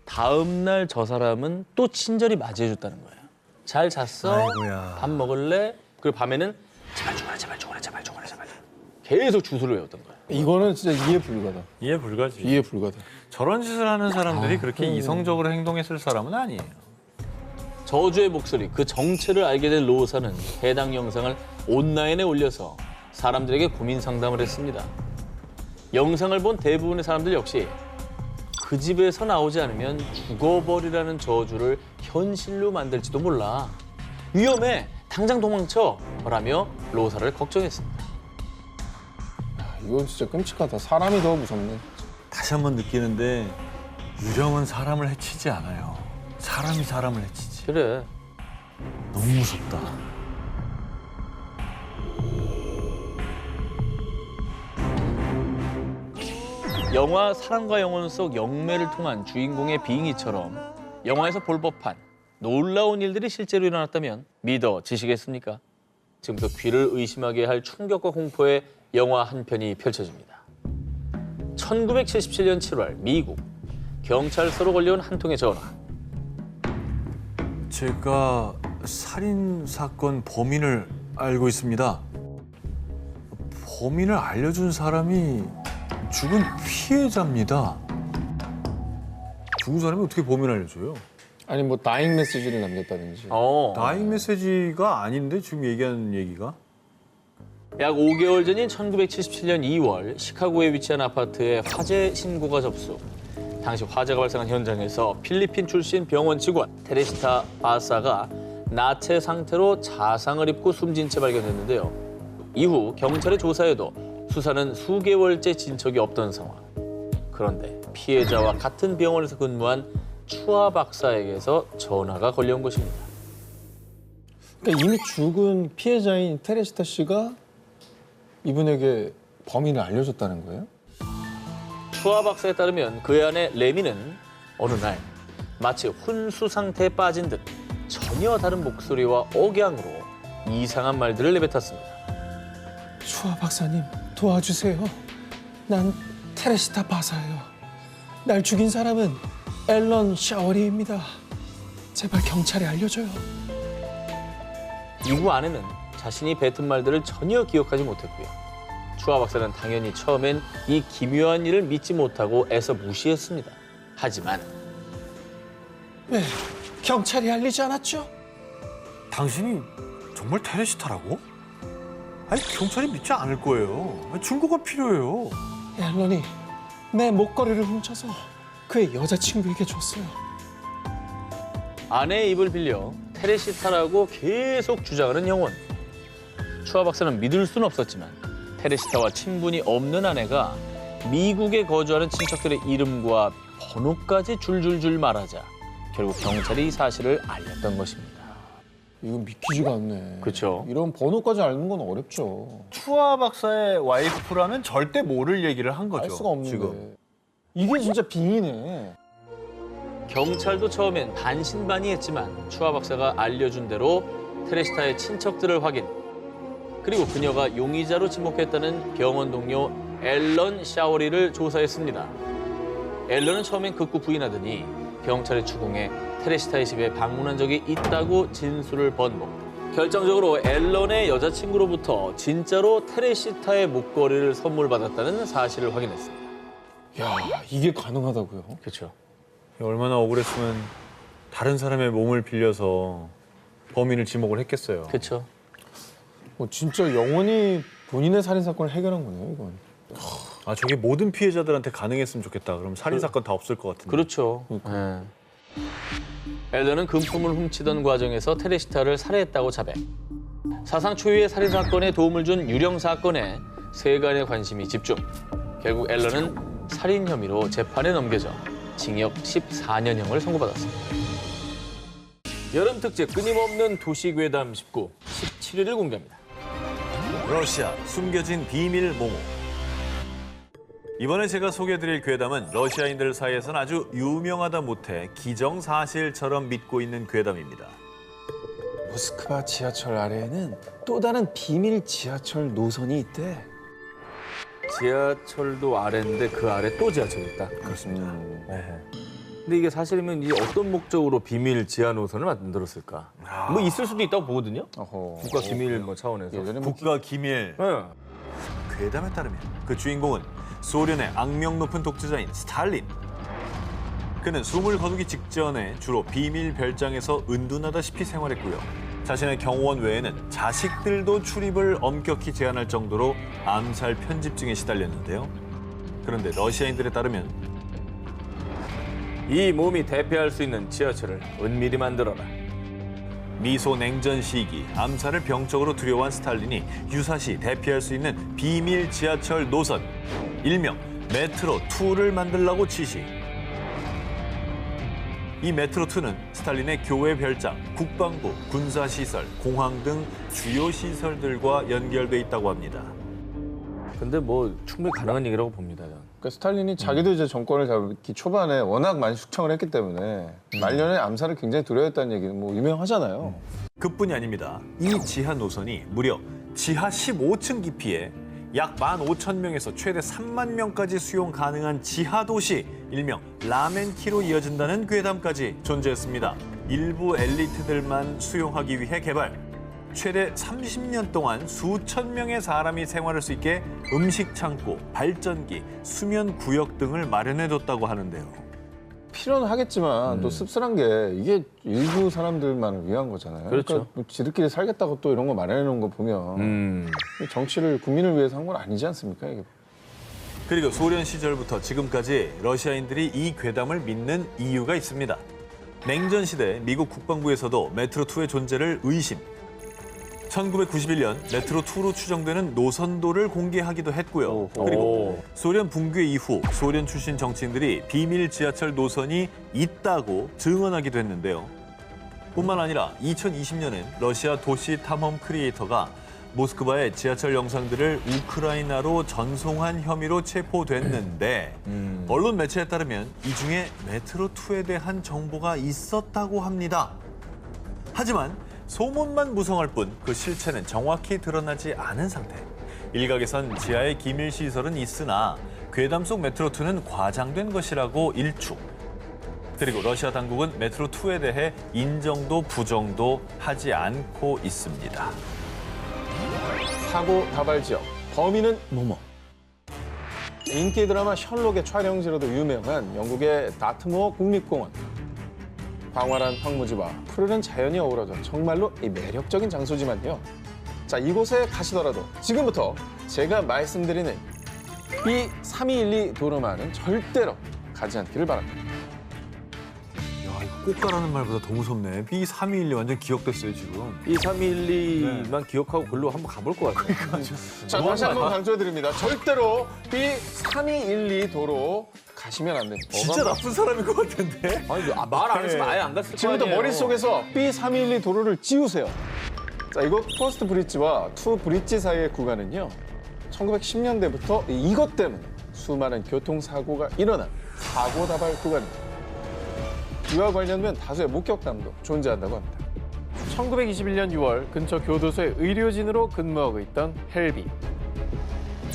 다음 날 저 사람은 또 친절히 맞이해줬다는 거예요. 잘 잤어? 아이고야. 밥 먹을래? 그리고 밤에는 제발 죽어라, 제발 죽어라, 제발 죽어라, 제발. 계속 주소를 외웠던 거예요. 이거는 진짜 이해 불가다. 이해 불가지. 이해 불가다. 저런 짓을 하는 사람들이 그렇게 이성적으로 행동했을 사람은 아니에요. 저주의 목소리, 그 정체를 알게 된 로사는 해당 영상을 온라인에 올려서 사람들에게 고민 상담을 했습니다. 영상을 본 대부분의 사람들 역시 그 집에서 나오지 않으면 죽어버리라는 저주를 현실로 만들지도 몰라. 위험해, 당장 도망쳐! 라며 로사를 걱정했습니다. 이건 진짜 끔찍하다. 사람이 더 무섭네. 다시 한번 느끼는데 유령은 사람을 해치지 않아요. 사람이 사람을 해치지. 그래. 너무 무섭다. 영화 사랑과 영혼 속 영매를 통한 주인공의 빙의처럼 영화에서 볼 법한 놀라운 일들이 실제로 일어났다면 믿어지시겠습니까? 지금부터 귀를 의심하게 할 충격과 공포의 영화 한 편이 펼쳐집니다. 1977년 7월 미국 경찰서로 걸려온 한 통의 전화. 제가 살인 사건 범인을 알고 있습니다. 범인을 알려준 사람이 죽은 피해자입니다. 죽은 사람이 어떻게 범인을 알려줘요? 아니 뭐 다잉 메시지를 남겼다든지. 다잉 메시지가 아닌데 지금 얘기하는 얘기가? 약 5개월 전인 1977년 2월 시카고에 위치한 아파트에 화재 신고가 접수. 당시 화재가 발생한 현장에서 필리핀 출신 병원 직원 테레시타 바사가 나체 상태로 자상을 입고 숨진 채 발견됐는데요. 이후 경찰의 조사에도 수사는 수개월째 진척이 없던 상황. 그런데 피해자와 같은 병원에서 근무한 추아 박사에게서 전화가 걸려온 것입니다. 그러니까 이미 죽은 피해자인 테레시타 씨가 이분에게 범인을 알려줬다는 거예요? 추아 박사에 따르면 그의 아내 레미는 어느 날 마치 혼수 상태에 빠진 듯 전혀 다른 목소리와 억양으로 이상한 말들을 내뱉었습니다. 추아 박사님 도와주세요. 난 테레시타 바사예요. 날 죽인 사람은 앨런 샤워리입니다. 제발 경찰에 알려줘요. 이후 아내는 자신이 뱉은 말들을 전혀 기억하지 못했고요. 추아 박사는 당연히 처음엔 이 기묘한 일을 믿지 못하고 애써 무시했습니다. 하지만 왜 경찰이 알리지 않았죠? 당신이 정말 테레시타라고? 아니 경찰이 믿지 않을 거예요. 증거가 필요해요. 앨런이 내 목걸이를 훔쳐서 그의 여자친구에게 줬어요. 아내의 입을 빌려 테레시타라고 계속 주장하는 영혼. 추아 박사는 믿을 수는 없었지만 테레시타와 친분이 없는 아내가 미국에 거주하는 친척들의 이름과 번호까지 줄줄줄 말하자 결국 경찰이 이 사실을 알렸던 것입니다. 이거 믿기지가 않네. 그렇죠. 이런 번호까지 아는 건 어렵죠. 추아 박사의 와이프라면 절대 모를 얘기를 한 거죠. 알 수가 없는데. 지금. 이게 진짜 빙이네. 경찰도 처음엔 반신반의했지만 추아 박사가 알려준 대로 테레시타의 친척들을 확인. 그리고 그녀가 용의자로 지목했다는 병원 동료 앨런 샤워리를 조사했습니다. 앨런은 처음엔 극구 부인하더니 경찰의 추궁에 테레시타의 집에 방문한 적이 있다고 진술을 번복. 결정적으로 앨런의 여자친구로부터 진짜로 테레시타의 목걸이를 선물받았다는 사실을 확인했습니다. 야, 이게 가능하다고요? 그렇죠. 얼마나 억울했으면 다른 사람의 몸을 빌려서 범인을 지목을 했겠어요. 그렇죠. 진짜 영원히 본인의 살인 사건을 해결한 거네요, 이건. 아, 저게 모든 피해자들한테 가능했으면 좋겠다. 그럼 살인 사건 다 없을 것 같은데. 그렇죠. 예. 앨런은 금품을 훔치던 과정에서 테레시타를 살해했다고 자백. 사상 초유의 살인 사건에 도움을 준 유령 사건에 세간의 관심이 집중. 결국 앨런은 살인 혐의로 재판에 넘겨져 징역 14년형을 선고받았습니다. 여름 특집 끊임없는 도시 괴담 19, 17일을 공개합니다. 러시아 숨겨진 비밀 모모. 이번에 제가 소개해드릴 괴담은 러시아인들 사이에서는 아주 유명하다 못해 기정사실처럼 믿고 있는 괴담입니다. 모스크바 지하철 아래에는 또 다른 비밀 지하철 노선이 있대. 지하철도 아래인데 그 아래 또 지하철이 있다. 그렇습니다. 근데 이게 사실이면 이제 어떤 목적으로 비밀 지하 노선을 만들었을까? 뭐 있을 수도 있다고 보거든요. 어허. 국가 기밀 뭐 차원에서. 예전에 뭐 국가 기밀. 네. 괴담에 따르면 그 주인공은 소련의 악명 높은 독재자인 스탈린. 그는 숨을 거두기 직전에 주로 비밀 별장에서 은둔하다시피 생활했고요. 자신의 경호원 외에는 자식들도 출입을 엄격히 제한할 정도로 암살 편집증에 시달렸는데요. 그런데 러시아인들에 따르면 이 몸이 대표할 수 있는 지하철을 은밀히 만들어라. 미소 냉전 시기 암살을 병적으로 두려워한 스탈린이 유사시 대피할 수 있는 비밀 지하철 노선, 일명 메트로2를 만들라고 지시. 이 메트로2는 스탈린의 교회 별장, 국방부, 군사시설, 공항 등 주요 시설들과 연결돼 있다고 합니다. 근데 뭐 충분히 가능한 얘기라고 봅니다. 저는. 그러니까 스탈린이 자기도 이제 정권을 잡기 초반에 워낙 많이 숙청을 했기 때문에 말년에 암살을 굉장히 두려워했다는 얘기는 뭐 유명하잖아요. 그뿐이 아닙니다. 이 지하 노선이 무려 지하 15층 깊이에 약 15,000명에서 최대 3만 명까지 수용 가능한 지하 도시, 일명 라멘키로 이어진다는 괴담까지 존재했습니다. 일부 엘리트들만 수용하기 위해 개발. 최대 30년 동안 수천 명의 사람이 생활할 수 있게 음식 창고, 발전기, 수면 구역 등을 마련해뒀다고 하는데요. 필요는 하겠지만 또 씁쓸한 게 이게 일부 사람들만을 위한 거잖아요. 그렇죠. 그러니까 뭐 지들끼리 살겠다고 또 이런 거 마련해 놓은 거 보면 정치를 국민을 위해서 한 건 아니지 않습니까? 이게. 그리고 소련 시절부터 지금까지 러시아인들이 이 괴담을 믿는 이유가 있습니다. 냉전 시대 미국 국방부에서도 메트로2의 존재를 의심. 1991년 메트로2로 추정되는 노선도를 공개하기도 했고요. 그리고 소련 붕괴 이후 소련 출신 정치인들이 비밀 지하철 노선이 있다고 증언하기도 했는데요. 뿐만 아니라 2020년엔 러시아 도시 탐험 크리에이터가 모스크바의 지하철 영상들을 우크라이나로 전송한 혐의로 체포됐는데 언론 매체에 따르면 이 중에 메트로2에 대한 정보가 있었다고 합니다. 하지만 소문만 무성할 뿐 그 실체는 정확히 드러나지 않은 상태. 일각에선 지하에 기밀 시설은 있으나 괴담 속 메트로2는 과장된 것이라고 일축. 그리고 러시아 당국은 메트로2에 대해 인정도 부정도 하지 않고 있습니다. 사고 다발 지역, 범인은 뭐뭐. 인기 드라마 셜록의 촬영지로도 유명한 영국의 다트모어 국립공원. 광활한 황무지와 푸르른 자연이 어우러져 정말로 이 매력적인 장소지만요. 자, 이곳에 가시더라도 지금부터 제가 말씀드리는 B3212 도로만은 절대로 가지 않기를 바랍니다. 야, 이거 꼭 가라는 말보다 더 무섭네. B3212 완전 기억됐어요, 지금. 이 312만 기억하고 글로 한번 가볼 것 같아요. 자, 다시 한번 강조해드립니다. 절대로 B3212 도로 가시면 안 됩니다. 진짜 나쁜 사람인 것 같은데? 아니, 말 안 했으면 아예 안 갔을 거 지금부터 아니에요. 머릿속에서 B312 도로를 지우세요. 자, 이곳 포스트 브릿지와 투 브릿지 사이의 구간은요. 1910년대부터 이것 때문에 수많은 교통사고가 일어난 사고 다발 구간입니다. 이와 관련된 다수의 목격담도 존재한다고 합니다. 1921년 6월 근처 교도소의 의료진으로 근무하고 있던 헬비.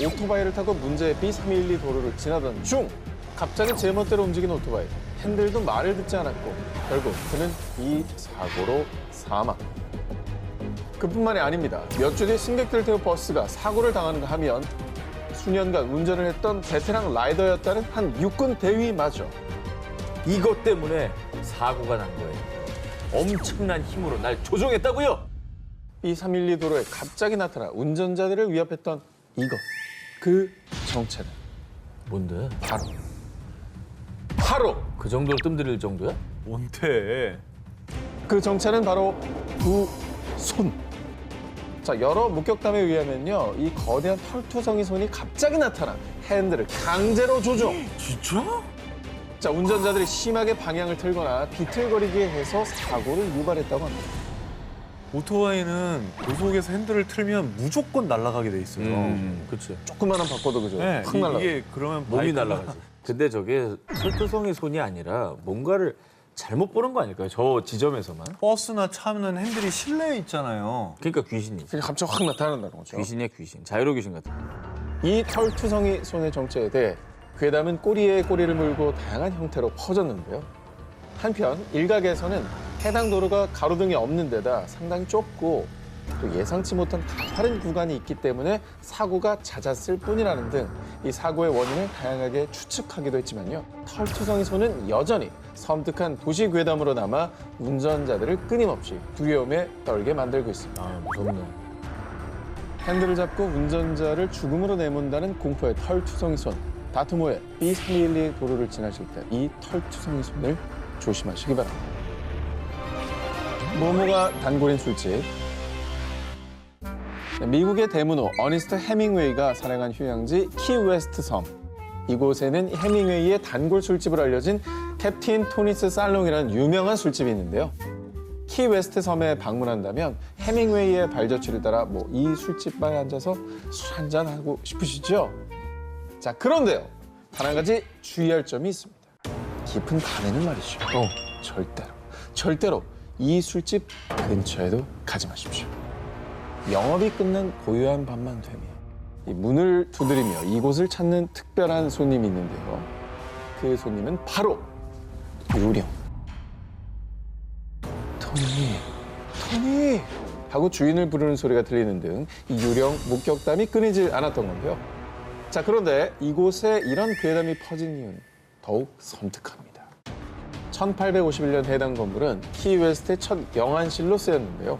오토바이를 타고 문제의 B312 도로를 지나던 중 갑자기 제멋대로 움직인 오토바이. 핸들도 말을 듣지 않았고 결국 그는 이 사고로 사망. 그뿐만이 아닙니다. 몇 주 뒤 승객들 태운 버스가 사고를 당하는가 하면 수년간 운전을 했던 베테랑 라이더였다는 한 육군 대위마저 이것 때문에 사고가 난 거예요. 엄청난 힘으로 날 조종했다고요? B312 도로에 갑자기 나타나 운전자들을 위협했던 이것. 그 정체는 뭔데? 바로 그 정도로 뜸들일 정도야? 뭔데? 그 정체는 바로 두 손. 자, 여러 목격담에 의하면요, 이 거대한 털투성이 손이 갑자기 나타나 핸들을 강제로 조종. 진짜? 자, 운전자들이 심하게 방향을 틀거나 비틀거리게 해서 사고를 유발했다고 합니다. 오토바이는 고속에서 핸들을 틀면 무조건 날아가게 돼 있어요. 그치. 조금만한 바꿔도 그죠? 네, 팍 날아가. 이게 그러면 몸이 바이크가- 날아가지. 근데 저게 철투성이 손이 아니라 뭔가를 잘못 보는 거 아닐까요? 저 지점에서만. 버스나 차는 핸들이 실내에 있잖아요. 그러니까 귀신이지. 그냥 갑자기 확 나타난다는 거죠. 귀신이야 귀신. 자유로 귀신 같은 거. 이 털투성이 손의 정체에 대해 괴담은 꼬리에 꼬리를 물고 다양한 형태로 퍼졌는데요. 한편 일각에서는 해당 도로가 가로등이 없는 데다 상당히 좁고 또 예상치 못한 가파른 구간이 있기 때문에 사고가 잦았을 뿐이라는 등 이 사고의 원인을 다양하게 추측하기도 했지만요. 털투성이 손은 여전히 섬뜩한 도시 괴담으로 남아 운전자들을 끊임없이 두려움에 떨게 만들고 있습니다. 아 무섭네. 핸들을 잡고 운전자를 죽음으로 내몬다는 공포의 털투성이 손. 다툼 후에 B312 도로를 지나실 때 이 털투성이 손을 조심하시기 바랍니다. 모모가 단골인 술집. 미국의 대문호 어니스트 해밍웨이가 살아간 휴양지 키웨스트 섬. 이곳에는 해밍웨이의 단골 술집으로 알려진 캡틴 토니스 살롱이라는 유명한 술집이 있는데요. 키웨스트 섬에 방문한다면 해밍웨이의 발자취를 따라 이 술집 바에 앉아서 술 한잔 하고 싶으시죠? 자, 그런데요. 단 한 가지 주의할 점이 있습니다. 깊은 밤에는 말이죠. 절대로 이 술집 근처에도 가지 마십시오. 영업이 끝난 고요한 밤만 되면 이 문을 두드리며 이곳을 찾는 특별한 손님이 있는데요. 그 손님은 바로 유령. 토니 하고 주인을 부르는 소리가 들리는 등 이 유령 목격담이 끊이질 않았던 건데요. 자, 그런데 이곳에 이런 괴담이 퍼진 이유는 더욱 섬뜩합니다. 1851년 해당 건물은 키웨스트의 첫 영안실로 쓰였는데요.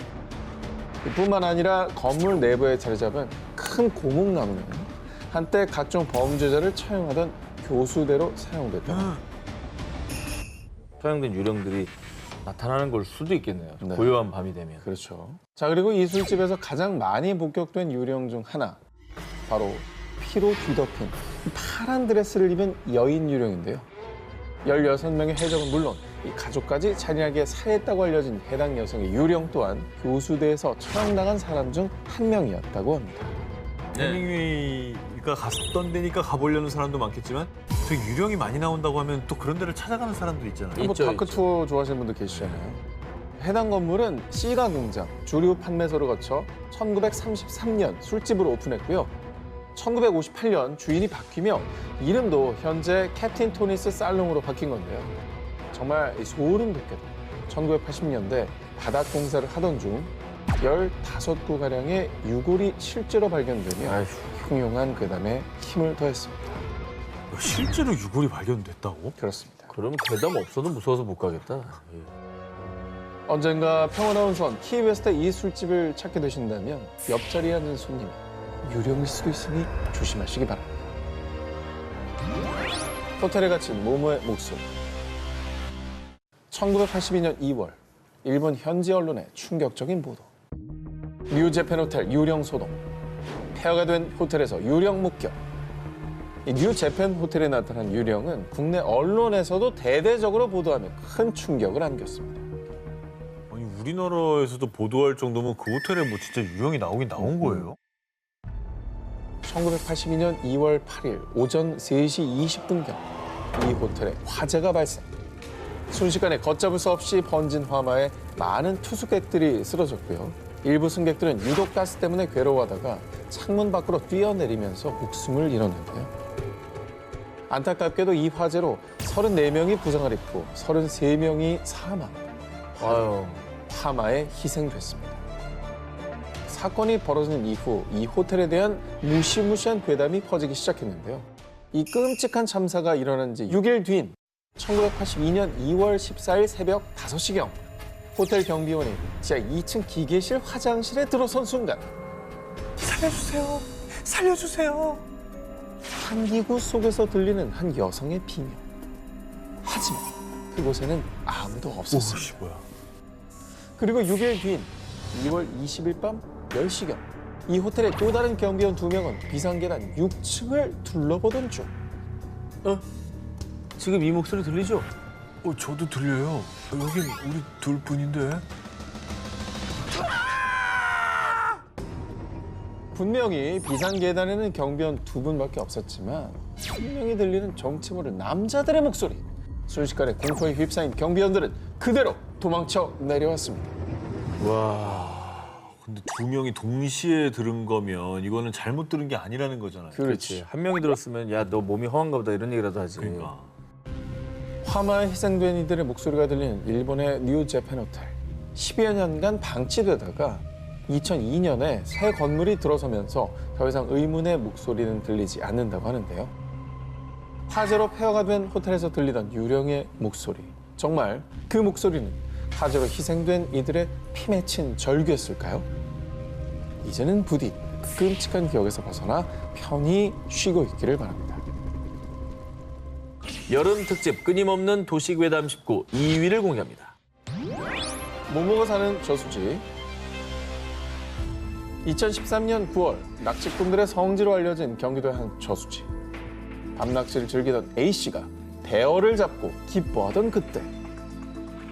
뿐만 아니라 건물 내부에 자리 잡은 큰 고목나무는 한때 각종 범죄자를 처형하던 교수대로 사용됐다고 합니다. 처형된 유령들이 나타나는 걸 수도 있겠네요. 네. 고요한 밤이 되면. 그렇죠. 자, 그리고 이 술집에서 가장 많이 목격된 유령 중 하나, 바로 피로 뒤덮인 파란 드레스를 입은 여인 유령인데요. 16명의 해적은 물론 이 가족까지 잔인하게 살해했다고 알려진 해당 여성의 유령 또한 교수대에서 처형당한 사람 중 한 명이었다고 합니다. 해밍웨이가 갔던 데니까 가보려는 사람도 많겠지만 저 유령이 많이 나온다고 하면 또 그런 데를 찾아가는 사람도 있잖아요. 있죠, 다크 있죠. 투어 좋아하시는 분들 계시잖아요. 해당 건물은 시가 공장, 주류 판매소를 거쳐 1933년 술집으로 오픈했고요. 1958년 주인이 바뀌며 이름도 현재 캡틴 토니스 살롱으로 바뀐 건데요. 정말 소름 돋게도 1980년대 바닥 공사를 하던 중 15구가량의 유골이 실제로 발견되며 아휴. 흉흉한 괴담에 힘을 더했습니다. 실제로 유골이 발견됐다고? 그렇습니다. 그러면 괴담 없어도 무서워서 못 가겠다. 예. 언젠가 평화로운 섬 키웨스트 이 술집을 찾게 되신다면 옆자리에 앉은 손님 유령일 수도 있으니 조심하시기 바랍니다. 호텔에 갇힌 모모의 목숨. 1982년 2월 일본 현지 언론의 충격적인 보도. 뉴재팬 호텔 유령 소동. 폐허가 된 호텔에서 유령 목격. 이 뉴재팬 호텔에 나타난 유령은 국내 언론에서도 대대적으로 보도하며 큰 충격을 안겼습니다. 아니 우리나라에서도 보도할 정도면 그 호텔에 뭐 진짜 유령이 나오긴 나온 거예요? 1982년 2월 8일 오전 3시 20분경 이 호텔에 화재가 발생. 순식간에 걷잡을 수 없이 번진 화마에 많은 투숙객들이 쓰러졌고요. 일부 승객들은 유독 가스 때문에 괴로워하다가 창문 밖으로 뛰어내리면서 목숨을 잃었는데요. 안타깝게도 이 화재로 34명이 부상을 입고 33명이 사망, 아유. 화마에 희생됐습니다. 사건이 벌어진 이후 이 호텔에 대한 무시무시한 괴담이 퍼지기 시작했는데요. 이 끔찍한 참사가 일어난 지 6일 뒤인 1982년 2월 14일 새벽 5시경 호텔 경비원이 지하 2층 기계실 화장실에 들어선 순간 살려주세요. 살려주세요. 환기구 속에서 들리는 한 여성의 비명. 하지만 그곳에는 아무도 없었습니다. 오씨 뭐야. 그리고 6일 뒤인 2월 20일 밤 10시경 이 호텔의 또 다른 경비원 2명은 비상계단 6층을 둘러보던 중 지금 이 목소리 들리죠? 저도 들려요. 여긴 우리 둘뿐인데. 분명히 비상계단에는 경비원 2분밖에 없었지만 분명히 들리는 정체 모를 남자들의 목소리. 순식간에 공포에 휩싸인 경비원들은 그대로 도망쳐 내려왔습니다. 와. 근데 두 명이 동시에 들은 거면 이거는 잘못 들은 게 아니라는 거잖아요. 그렇지. 한 명이 들었으면 야 너 몸이 허한가 보다 이런 얘기라도 하지. 그러니까. 화마에 희생된 이들의 목소리가 들리는 일본의 뉴 재팬 호텔. 10여 년간 방치되다가 2002년에 새 건물이 들어서면서 더 이상 의문의 목소리는 들리지 않는다고 하는데요. 화재로 폐허가 된 호텔에서 들리던 유령의 목소리. 정말 그 목소리는 화재로 희생된 이들의 피 맺힌 절규였을까요? 이제는 부디 그 끔찍한 기억에서 벗어나 편히 쉬고 있기를 바랍니다. 여름 특집 끊임없는 도시 괴담 19 2위를 공개합니다. 모모가 사는 저수지. 2013년 9월 낚시꾼들의 성지로 알려진 경기도의 한 저수지. 밤낚시를 즐기던 A씨가 대어를 잡고 기뻐하던 그때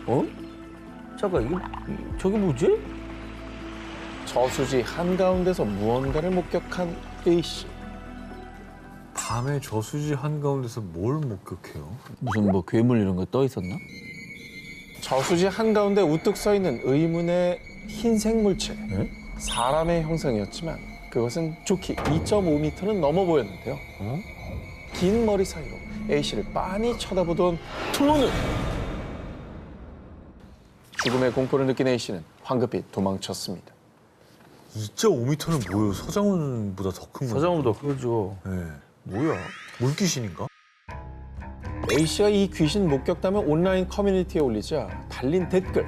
어? 잠깐 이게 저게 뭐지? 저수지 한가운데서 무언가를 목격한 A씨. 밤에 저수지 한가운데서 뭘 목격해요? 무슨 뭐 괴물 이런 거 떠 있었나? 저수지 한가운데 우뚝 서 있는 의문의 흰색 물체. 네? 사람의 형상이었지만 그것은 좋게 2.5m는 넘어 보였는데요. 긴 머리 사이로 A씨를 빤히 쳐다보던 두 눈! 죽음의 공포를 느낀 A씨는 황급히 도망쳤습니다. 2.5m는 뭐예요? 서장훈보다 더 큰 거. 서장훈보다 크죠. 네. 뭐야? 물귀신인가? A씨가 이 귀신 목격담을 온라인 커뮤니티에 올리자 달린 댓글.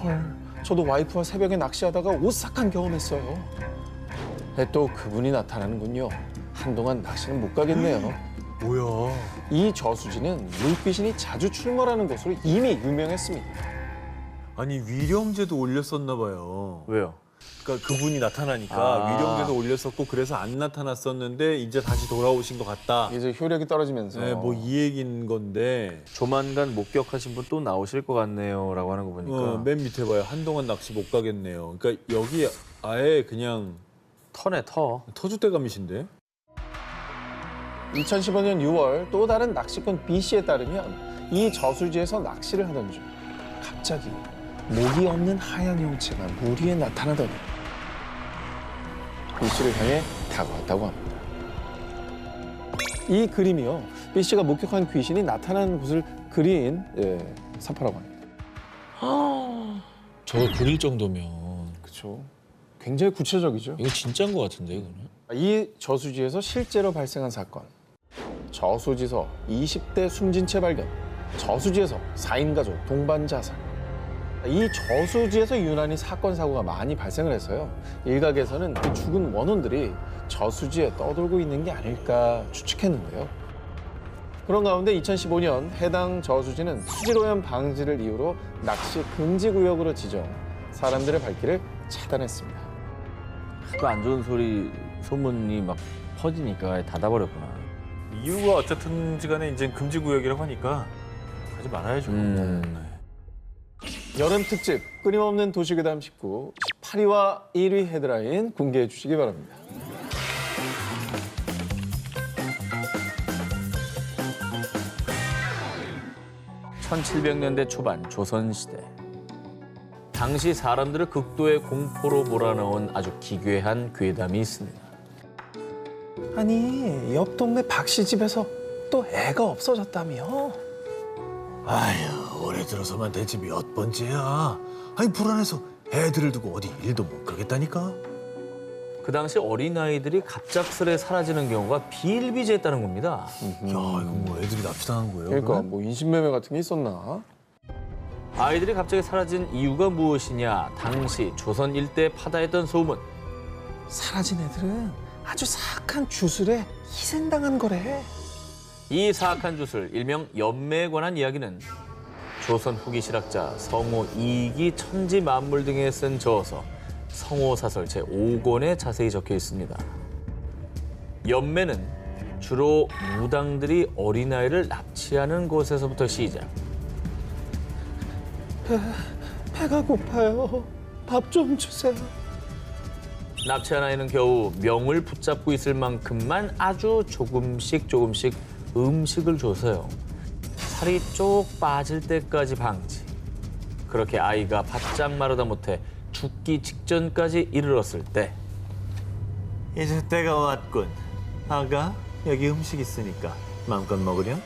헐, 저도 와이프와 새벽에 낚시하다가 오싹한 경험했어요. 또 그분이 나타나는군요. 한동안 낚시는 못 가겠네요. 뭐야? 이 저수지는 물귀신이 자주 출몰하는 곳으로 이미 유명했습니다. 아니 위령제도 올렸었나 봐요. 왜요? 그러니까 그분이 나타나니까 아. 위령제도 올렸었고 그래서 안 나타났었는데 이제 다시 돌아오신 것 같다. 이제 효력이 떨어지면서 네, 뭐 이 얘기인 건데 조만간 목격하신 분 또 나오실 것 같네요라고 하는 거 보니까 맨 밑에 봐요. 한동안 낚시 못 가겠네요. 그러니까 여기 아예 그냥 터네 터. 터줏대감이신데? 2015년 6월 또 다른 낚시꾼 B씨에 따르면 이 저수지에서 낚시를 하던 중 갑자기 목이 없는 하얀 형체가 물 위에 나타나더니 B씨를 향해 다가왔다고 합니다. 이 그림이요. B씨가 목격한 귀신이 나타나는 곳을 그린 사파라고 합니다. 저거 그릴 정도면 그렇죠. 굉장히 구체적이죠. 이거 진짜인 것 같은데 이거는. 이 저수지에서 실제로 발생한 사건. 저수지에서 20대 숨진 채 발견. 저수지에서 4인 가족 동반 자살. 이 저수지에서 유난히 사건 사고가 많이 발생을 해서요. 일각에서는 그 죽은 원혼들이 저수지에 떠돌고 있는 게 아닐까 추측했는데요. 그런 가운데 2015년 해당 저수지는 수질오염 방지를 이유로 낚시 금지 구역으로 지정, 사람들의 발길을 차단했습니다. 그 안 좋은 소리 소문이 막 퍼지니까 닫아버렸구나. 이유가 어쨌든지 간에 이제 금지구역이라고 하니까 하지 말아야죠. 여름 특집 끊임없는 도시괴담 19 18위와 1위 헤드라인 공개해 주시기 바랍니다. 1700년대 초반 조선시대. 당시 사람들을 극도의 공포로 몰아넣은 아주 기괴한 괴담이 있습니다. 아니 옆 동네 박씨 집에서 또 애가 없어졌다며? 아휴, 올해 들어서만 대체 몇 번째야. 아니, 불안해서 애들을 두고 어디 일도 못 가겠다니까. 그 당시 어린아이들이 갑작스레 사라지는 경우가 비일비재했다는 겁니다. 야, 이거 뭐 애들이 납치당한 거예요? 그러니까 그러면? 뭐 인신매매 같은 게 있었나? 아이들이 갑자기 사라진 이유가 무엇이냐? 당시 조선 일대에 파다했던 소문. 사라진 애들은 아주 사악한 주술에 희생당한 거래. 이 사악한 주술, 일명 연매에 관한 이야기는 조선 후기 실학자 성호 이익이 천지만물 등에 쓴 저서 성호사설 제5권에 자세히 적혀 있습니다. 연매는 주로 무당들이 어린아이를 납치하는 곳에서부터 시작. 배가 고파요. 밥 좀 주세요. 납치한 아이는 겨우 명을 붙잡고 있을 만큼만 아주 조금씩 음식을 줘서요. 살이 쪽 빠질 때까지 방치. 그렇게 아이가 바짝 마르다 못해 죽기 직전까지 이르렀을 때 이제 때가 왔군. 아가, 여기 음식 있으니까 마음껏 먹으렴.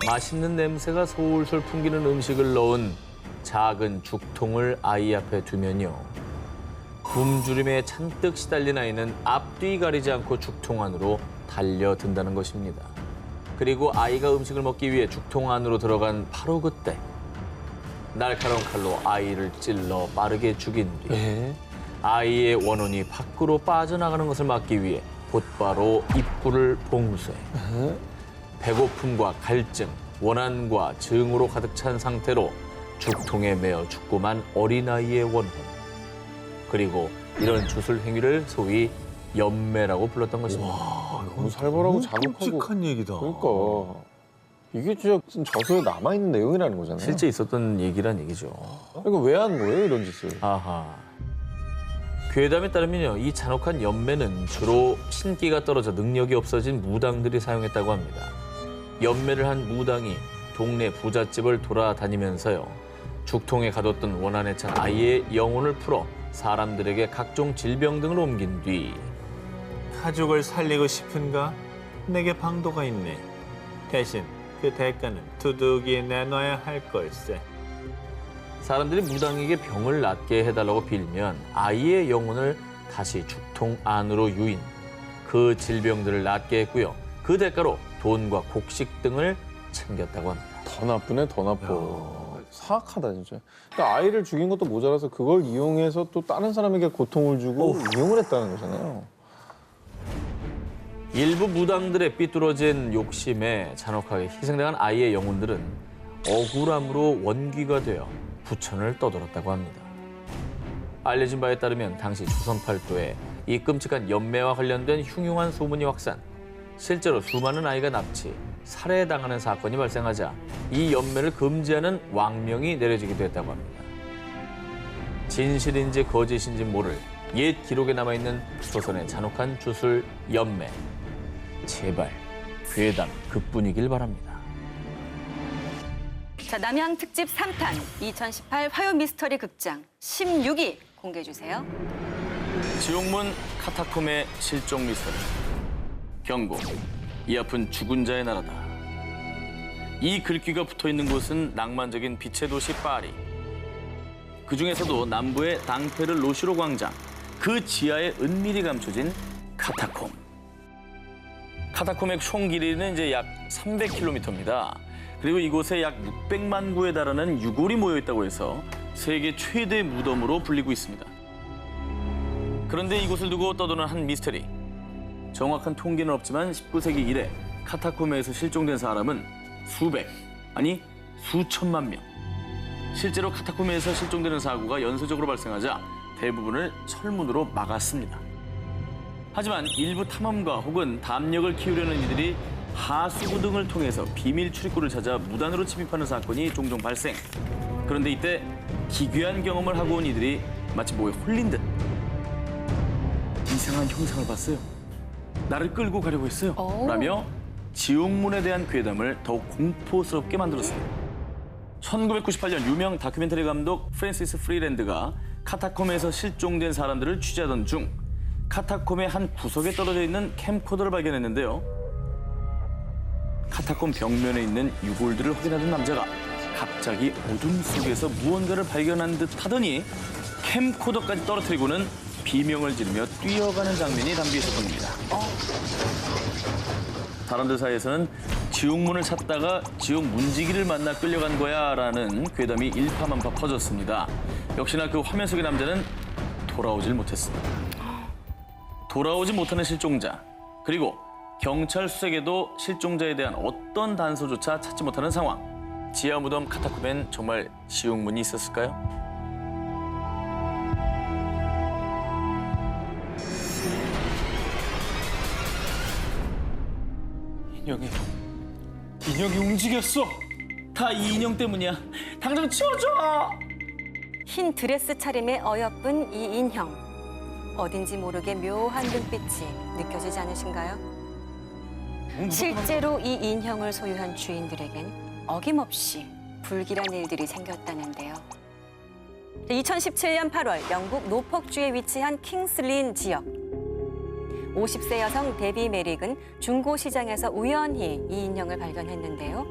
맛있는 냄새가 솔솔 풍기는 음식을 넣은 작은 죽통을 아이 앞에 두면요. 굶주림에 잔뜩 시달린 아이는 앞뒤 가리지 않고 죽통 안으로 달려든다는 것입니다. 그리고 아이가 음식을 먹기 위해 죽통 안으로 들어간 바로 그때 날카로운 칼로 아이를 찔러 빠르게 죽인 뒤 아이의 원혼이 밖으로 빠져나가는 것을 막기 위해 곧바로 입구를 봉쇄. 배고픔과 갈증, 원한과 증오로 가득 찬 상태로 죽통에 매어 죽고만 어린아이의 원혼. 그리고 이런 주술 행위를 소위 연매라고 불렀던 것입니다. 너무 살벌하고 잔혹하고. 끔찍한 얘기다. 그러니까 이게 진짜 저서에 남아있는 내용이라는 거잖아요. 실제 있었던 얘기란 얘기죠. 그러니까 왜 한 거예요 이런 짓을? 아하. 괴담에 따르면요, 이 잔혹한 연매는 주로 신기가 떨어져 능력이 없어진 무당들이 사용했다고 합니다. 연매를 한 무당이 동네 부잣집을 돌아다니면서요, 죽통에 가뒀던 원한에 찬 아이의 영혼을 풀어 사람들에게 각종 질병 등을 옮긴 뒤 가족을 살리고 싶은가? 내게 방도가 있네. 대신 그 대가는 두둑이 내놔야 할 걸세. 사람들이 무당에게 병을 낫게 해달라고 빌면 아이의 영혼을 다시 죽통 안으로 유인, 그 질병들을 낫게 했고요. 그 대가로 돈과 곡식 등을 챙겼다고 합니다. 더 나쁘네 더 나빠. 사악하다 진짜. 그러니까 아이를 죽인 것도 모자라서 그걸 이용해서 또 다른 사람에게 고통을 주고 이용을 했다는 거잖아요. 일부 무당들의 삐뚤어진 욕심에 잔혹하게 희생당한 아이의 영혼들은 억울함으로 원귀가 되어 부천을 떠돌았다고 합니다. 알려진 바에 따르면 당시 조선 팔도에 이 끔찍한 연매와 관련된 흉흉한 소문이 확산, 실제로 수많은 아이가 납치, 살해당하는 사건이 발생하자 이 연매를 금지하는 왕명이 내려지기도 했다고 합니다. 진실인지 거짓인지 모를 옛 기록에 남아있는 조선의 잔혹한 주술 연매. 제발 괴담 그뿐이길 바랍니다. 자, 남양 특집 3탄 2018 화요 미스터리 극장 16위 공개해 주세요. 지옥문 카타콤의 실종 미스터리. 경고. 이 앞은 죽은 자의 나라다. 이 글귀가 붙어있는 곳은 낭만적인 빛의 도시 파리. 그중에서도 남부의 당페르 로시로 광장, 그 지하에 은밀히 감춰진 카타콤. 카타콤의 총 길이는 이제 약 300km입니다. 그리고 이곳에 약 600만 구에 달하는 유골이 모여 있다고 해서 세계 최대 무덤으로 불리고 있습니다. 그런데 이곳을 두고 떠도는 한 미스터리. 정확한 통계는 없지만 19세기 이래 카타콤에서 실종된 사람은 수백, 아니 수천만 명. 실제로 카타콤에서 실종되는 사고가 연쇄적으로 발생하자 대부분을 철문으로 막았습니다. 하지만 일부 탐험가 혹은 담력을 키우려는 이들이 하수구 등을 통해서 비밀 출입구를 찾아 무단으로 침입하는 사건이 종종 발생. 그런데 이때 기괴한 경험을 하고 온 이들이 마치 뭐에 홀린 듯 이상한 형상을 봤어요. 나를 끌고 가려고 했어요. 라며 지옥문에 대한 괴담을 더욱 공포스럽게 만들었습니다. 1998년 유명 다큐멘터리 감독 프랜시스 프리랜드가 카타콤에서 실종된 사람들을 취재하던 중 카타콤의 한 구석에 떨어져 있는 캠코더를 발견했는데요. 카타콤 벽면에 있는 유골들을 확인하던 남자가 갑자기 어둠 속에서 무언가를 발견한 듯 하더니 캠코더까지 떨어뜨리고는 비명을 지르며 뛰어가는 장면이 담겨 있었던 겁니다. 사람들 사이에서는 지옥문을 찾다가 지옥 문지기를 만나 끌려간 거야라는 괴담이 일파만파 퍼졌습니다. 역시나 그 화면 속의 남자는 돌아오질 못했습니다. 돌아오지 못하는 실종자, 그리고 경찰 수색에도 실종자에 대한 어떤 단서조차 찾지 못하는 상황. 지하 무덤 카타콤엔 정말 지옥문이 있었을까요? 인형이 움직였어. 다 이 인형 때문이야. 당장 치워줘! 흰 드레스 차림의 어여쁜 이 인형. 어딘지 모르게 묘한 눈빛이 느껴지지 않으신가요? 실제로 이 인형을 소유한 주인들에겐 어김없이 불길한 일들이 생겼다는데요. 2017년 8월 영국 노폭주에 위치한 킹슬린 지역. 50세 여성 데비 메릭은 중고 시장에서 우연히 이 인형을 발견했는데요.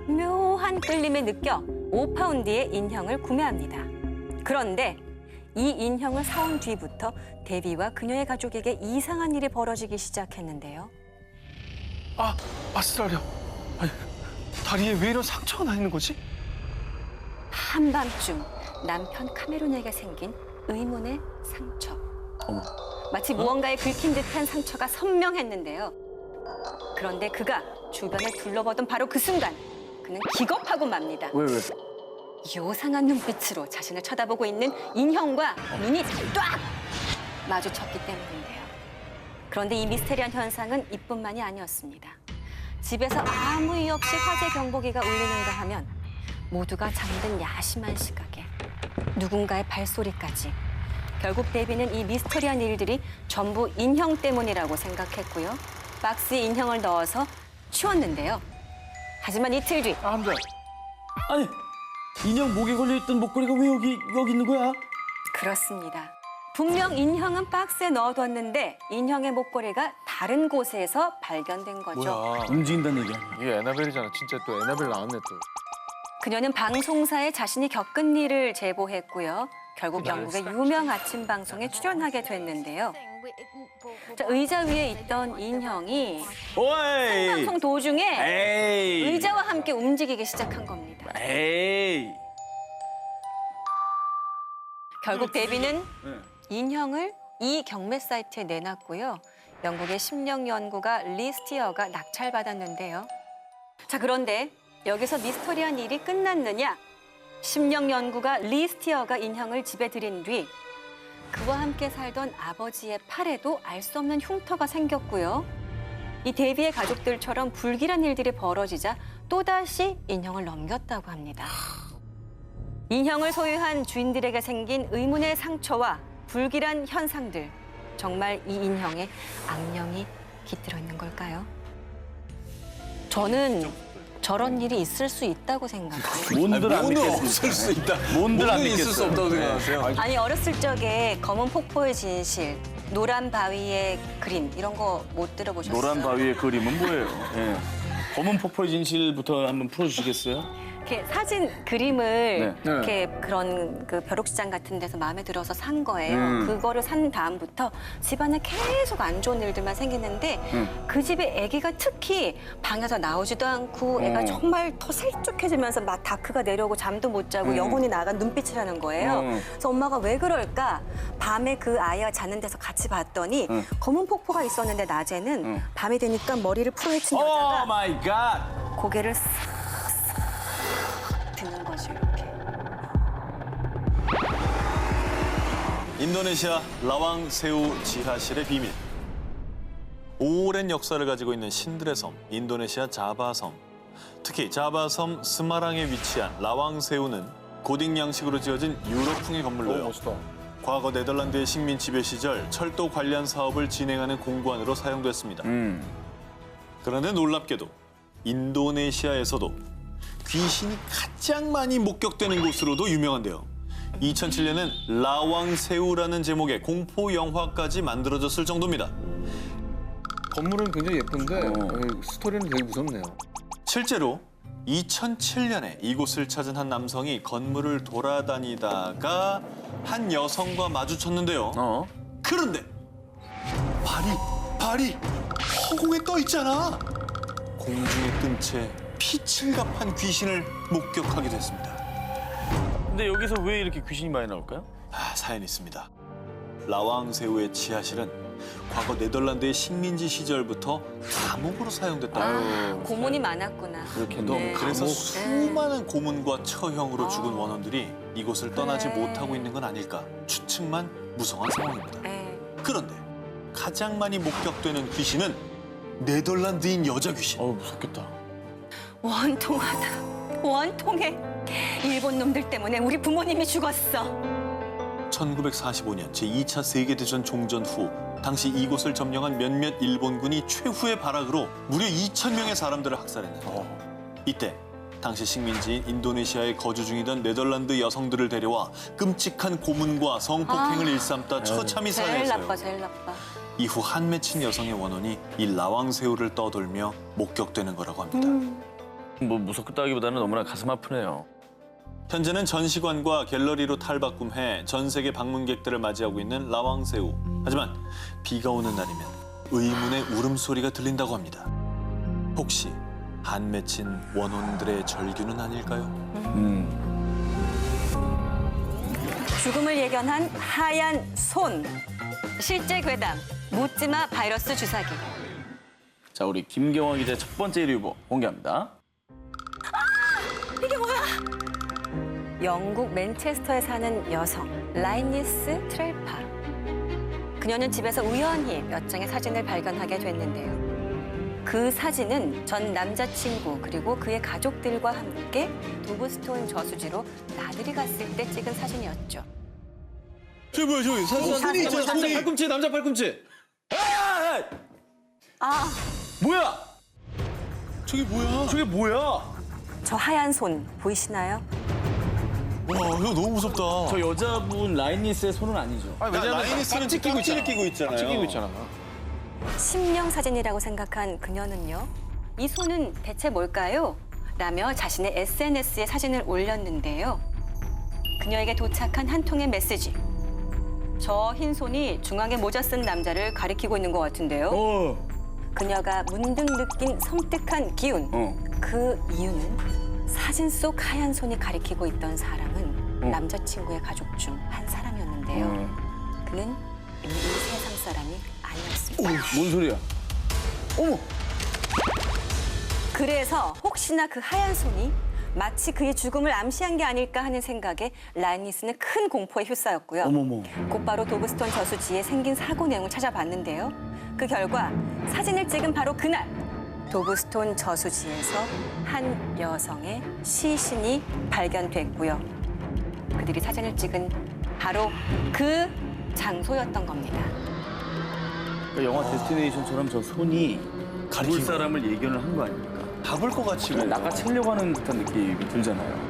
묘한 끌림에 느껴 5파운드의 인형을 구매합니다. 그런데 이 인형을 사온 뒤부터 데비와 그녀의 가족에게 이상한 일이 벌어지기 시작했는데요. 아스트라리아. 아니, 다리에 왜 이런 상처가 나 있는 거지? 한밤중 남편 카메론에게 생긴 의문의 상처. 마치 무언가에 긁힌 듯한 상처가 선명했는데요. 그런데 그가 주변을 둘러보던 바로 그 순간 그는 기겁하고 맙니다. 왜? 요상한 눈빛으로 자신을 쳐다보고 있는 인형과 눈이 딱 마주쳤기 때문인데요. 그런데 이 미스테리한 현상은 이뿐만이 아니었습니다. 집에서 아무 이유 없이 화재 경보기가 울리는가 하면 모두가 잠든 야심한 시각에 누군가의 발소리까지. 결국 데비는 이 미스터리한 일들이 전부 인형 때문이라고 생각했고요. 박스에 인형을 넣어서 치웠는데요. 하지만 이틀 뒤 아니, 인형 목에 걸려있던 목걸이가 왜 여기 있는 거야? 그렇습니다. 분명 인형은 박스에 넣어뒀는데 인형의 목걸이가 다른 곳에서 발견된 거죠. 움직인다는 얘기야. 이게 에나벨이잖아. 진짜 또 에나벨 나왔네 또. 그녀는 방송사에 자신이 겪은 일을 제보했고요. 결국 영국의 유명 아침 방송에 출연하게 됐는데요. 자, 의자 위에 있던 인형이 오이! 방송 도중에 에이! 의자와 함께 움직이기 시작한 겁니다. 에이! 결국 데비는 인형을 이 경매 사이트에 내놨고요. 영국의 심령 연구가 리 스티어가 낙찰받았는데요. 자, 그런데 여기서 미스터리한 일이 끝났느냐? 심령 연구가 리 스티어가 인형을 집에 들인 뒤 그와 함께 살던 아버지의 팔에도 알 수 없는 흉터가 생겼고요. 이 데비의 가족들처럼 불길한 일들이 벌어지자 또다시 인형을 넘겼다고 합니다. 인형을 소유한 주인들에게 생긴 의문의 상처와 불길한 현상들. 정말 이 인형에 악령이 깃들어 있는 걸까요? 저는 저런 일이 있을 수 있다고 생각해요. 뭔들 안 믿겠습니다. 없을 수 있다. 뭔들 안 있을 믿겠어요. 수 없다고 생각하세요? 아니, 어렸을 적에 검은 폭포의 진실, 노란 바위의 그림 이런 거 못 들어보셨어요? 노란 바위의 그림은 뭐예요? 예. 검은 폭포의 진실부터 한번 풀어주시겠어요? 이렇게 사진 그림을 네. 이렇게 그런 그 벼룩시장 같은 데서 마음에 들어서 산 거예요. 그거를 산 다음부터 집안에 계속 안 좋은 일들만 생기는데 그 집에 아기가 특히 방에서 나오지도 않고 애가 정말 더 실족해지면서 막 다크가 내려오고 잠도 못 자고 영혼이 나간 눈빛이라는 거예요. 그래서 엄마가 왜 그럴까? 밤에 그 아이가 자는 데서 같이 봤더니 검은 폭포가 있었는데 낮에는 밤이 되니까 머리를 풀어헤친 오 여자가 마이 갓! 고개를 쓱쓱 드는 거죠, 이렇게. 인도네시아 라왕세우 지하실의 비밀. 오랜 역사를 가지고 있는 신들의 섬, 인도네시아 자바섬. 특히 자바섬 스마랑에 위치한 라왕세우는 고딕 양식으로 지어진 유럽풍의 건물로요. 멋있다. 과거 네덜란드의 식민 지배 시절 철도 관련 사업을 진행하는 공관으로 사용됐습니다. 그런데 놀랍게도 인도네시아에서도 귀신이 가장 많이 목격되는 곳으로도 유명한데요. 2007년엔 라왕새우라는 제목의 공포 영화까지 만들어졌을 정도입니다. 건물은 굉장히 예쁜데 스토리는 되게 무섭네요. 실제로 2007년에 이곳을 찾은 한 남성이 건물을 돌아다니다가 한 여성과 마주쳤는데요. 그런데 발이 허공에 떠 있잖아. 공중에 뜬 채 피칠갑한 귀신을 목격하게 됐습니다. 근데 여기서 왜 이렇게 귀신이 많이 나올까요? 사연이 있습니다. 라왕새우의 지하실은 과거 네덜란드의 식민지 시절부터 감옥으로 사용됐다고. 고문이 많았구나. 그렇겠네. 그래서 수많은 고문과 처형으로 죽은 원혼들이 이곳을 떠나지 그래. 못하고 있는 건 아닐까 추측만 무성한 상황입니다. 네. 그런데 가장 많이 목격되는 귀신은 네덜란드인 여자 귀신. 무섭겠다. 원통하다. 원통해. 일본 놈들 때문에 우리 부모님이 죽었어. 1945년 제2차 세계대전 종전 후 당시 이곳을 점령한 몇몇 일본군이 최후의 발악으로 무려 2,000명의 사람들을 학살했는데 이때 당시 식민지인 인도네시아에 거주 중이던 네덜란드 여성들을 데려와 끔찍한 고문과 성폭행을 일삼다 처참히 제일 살해했어요. 나빠, 제일 나빠. 이후 한 맺힌 여성의 원혼이 이 라왕새우를 떠돌며 목격되는 거라고 합니다. 뭐 무섭다기보다는 너무나 가슴 아프네요. 현재는 전시관과 갤러리로 탈바꿈해 전 세계 방문객들을 맞이하고 있는 라왕새우. 하지만 비가 오는 날이면 의문의 울음소리가 들린다고 합니다. 혹시 한 맺힌 원혼들의 절규는 아닐까요? 죽음을 예견한 하얀 손. 실제 괴담. 묻지마 바이러스 주사기. 자, 우리 김경화 기자 첫 번째 리뷰 공개합니다. 이게 뭐야? 영국 맨체스터에 사는 여성 라이니스 트렐파. 그녀는 집에서 우연히 몇 장의 사진을 발견하게 됐는데요. 그 사진은 전 남자친구 그리고 그의 가족들과 함께 도브스톤 저수지로 나들이 갔을 때 찍은 사진이었죠. 저기 뭐야 저기 손이 있잖아 남자 손이. 팔꿈치, 남자 팔꿈치. 아, 뭐야? 저기 뭐야? 저게 뭐야? 저 하얀 손 보이시나요? 와, 이거 너무 무섭다. 저 여자분 라인니스의 손은 아니죠. 라이니스는 깍지를 끼고 있잖아요. 찍히고 있잖아. 심령 사진이라고 생각한 그녀는요. 이 손은 대체 뭘까요? 라며 자신의 SNS에 사진을 올렸는데요. 그녀에게 도착한 한 통의 메시지. 저 흰 손이 중앙에 모자 쓴 남자를 가리키고 있는 것 같은데요. 그녀가 문득 느낀 섬뜩한 기운. 그 이유는 사진 속 하얀 손이 가리키고 있던 사람은 남자친구의 가족 중 한 사람이었는데요. 그는 이 세상 사람이 아니었습니다. 뭔 소리야? 그래서 혹시나 그 하얀 손이 마치 그의 죽음을 암시한 게 아닐까 하는 생각에 라이니스는 큰 공포에 휩싸였고요. 어머머. 곧바로 도브스톤 저수지에 생긴 사고 내용을 찾아봤는데요. 그 결과 사진을 찍은 바로 그날 도브스톤 저수지에서 한 여성의 시신이 발견됐고요. 그들이 사진을 찍은 바로 그 장소였던 겁니다. 그러니까 영화 데스티네이션처럼 저 손이 가리킬 사람을 예견을 한 거 아닙니까? 잡을 것 같이. 낚아채려고 하는 듯한 느낌이 들잖아요.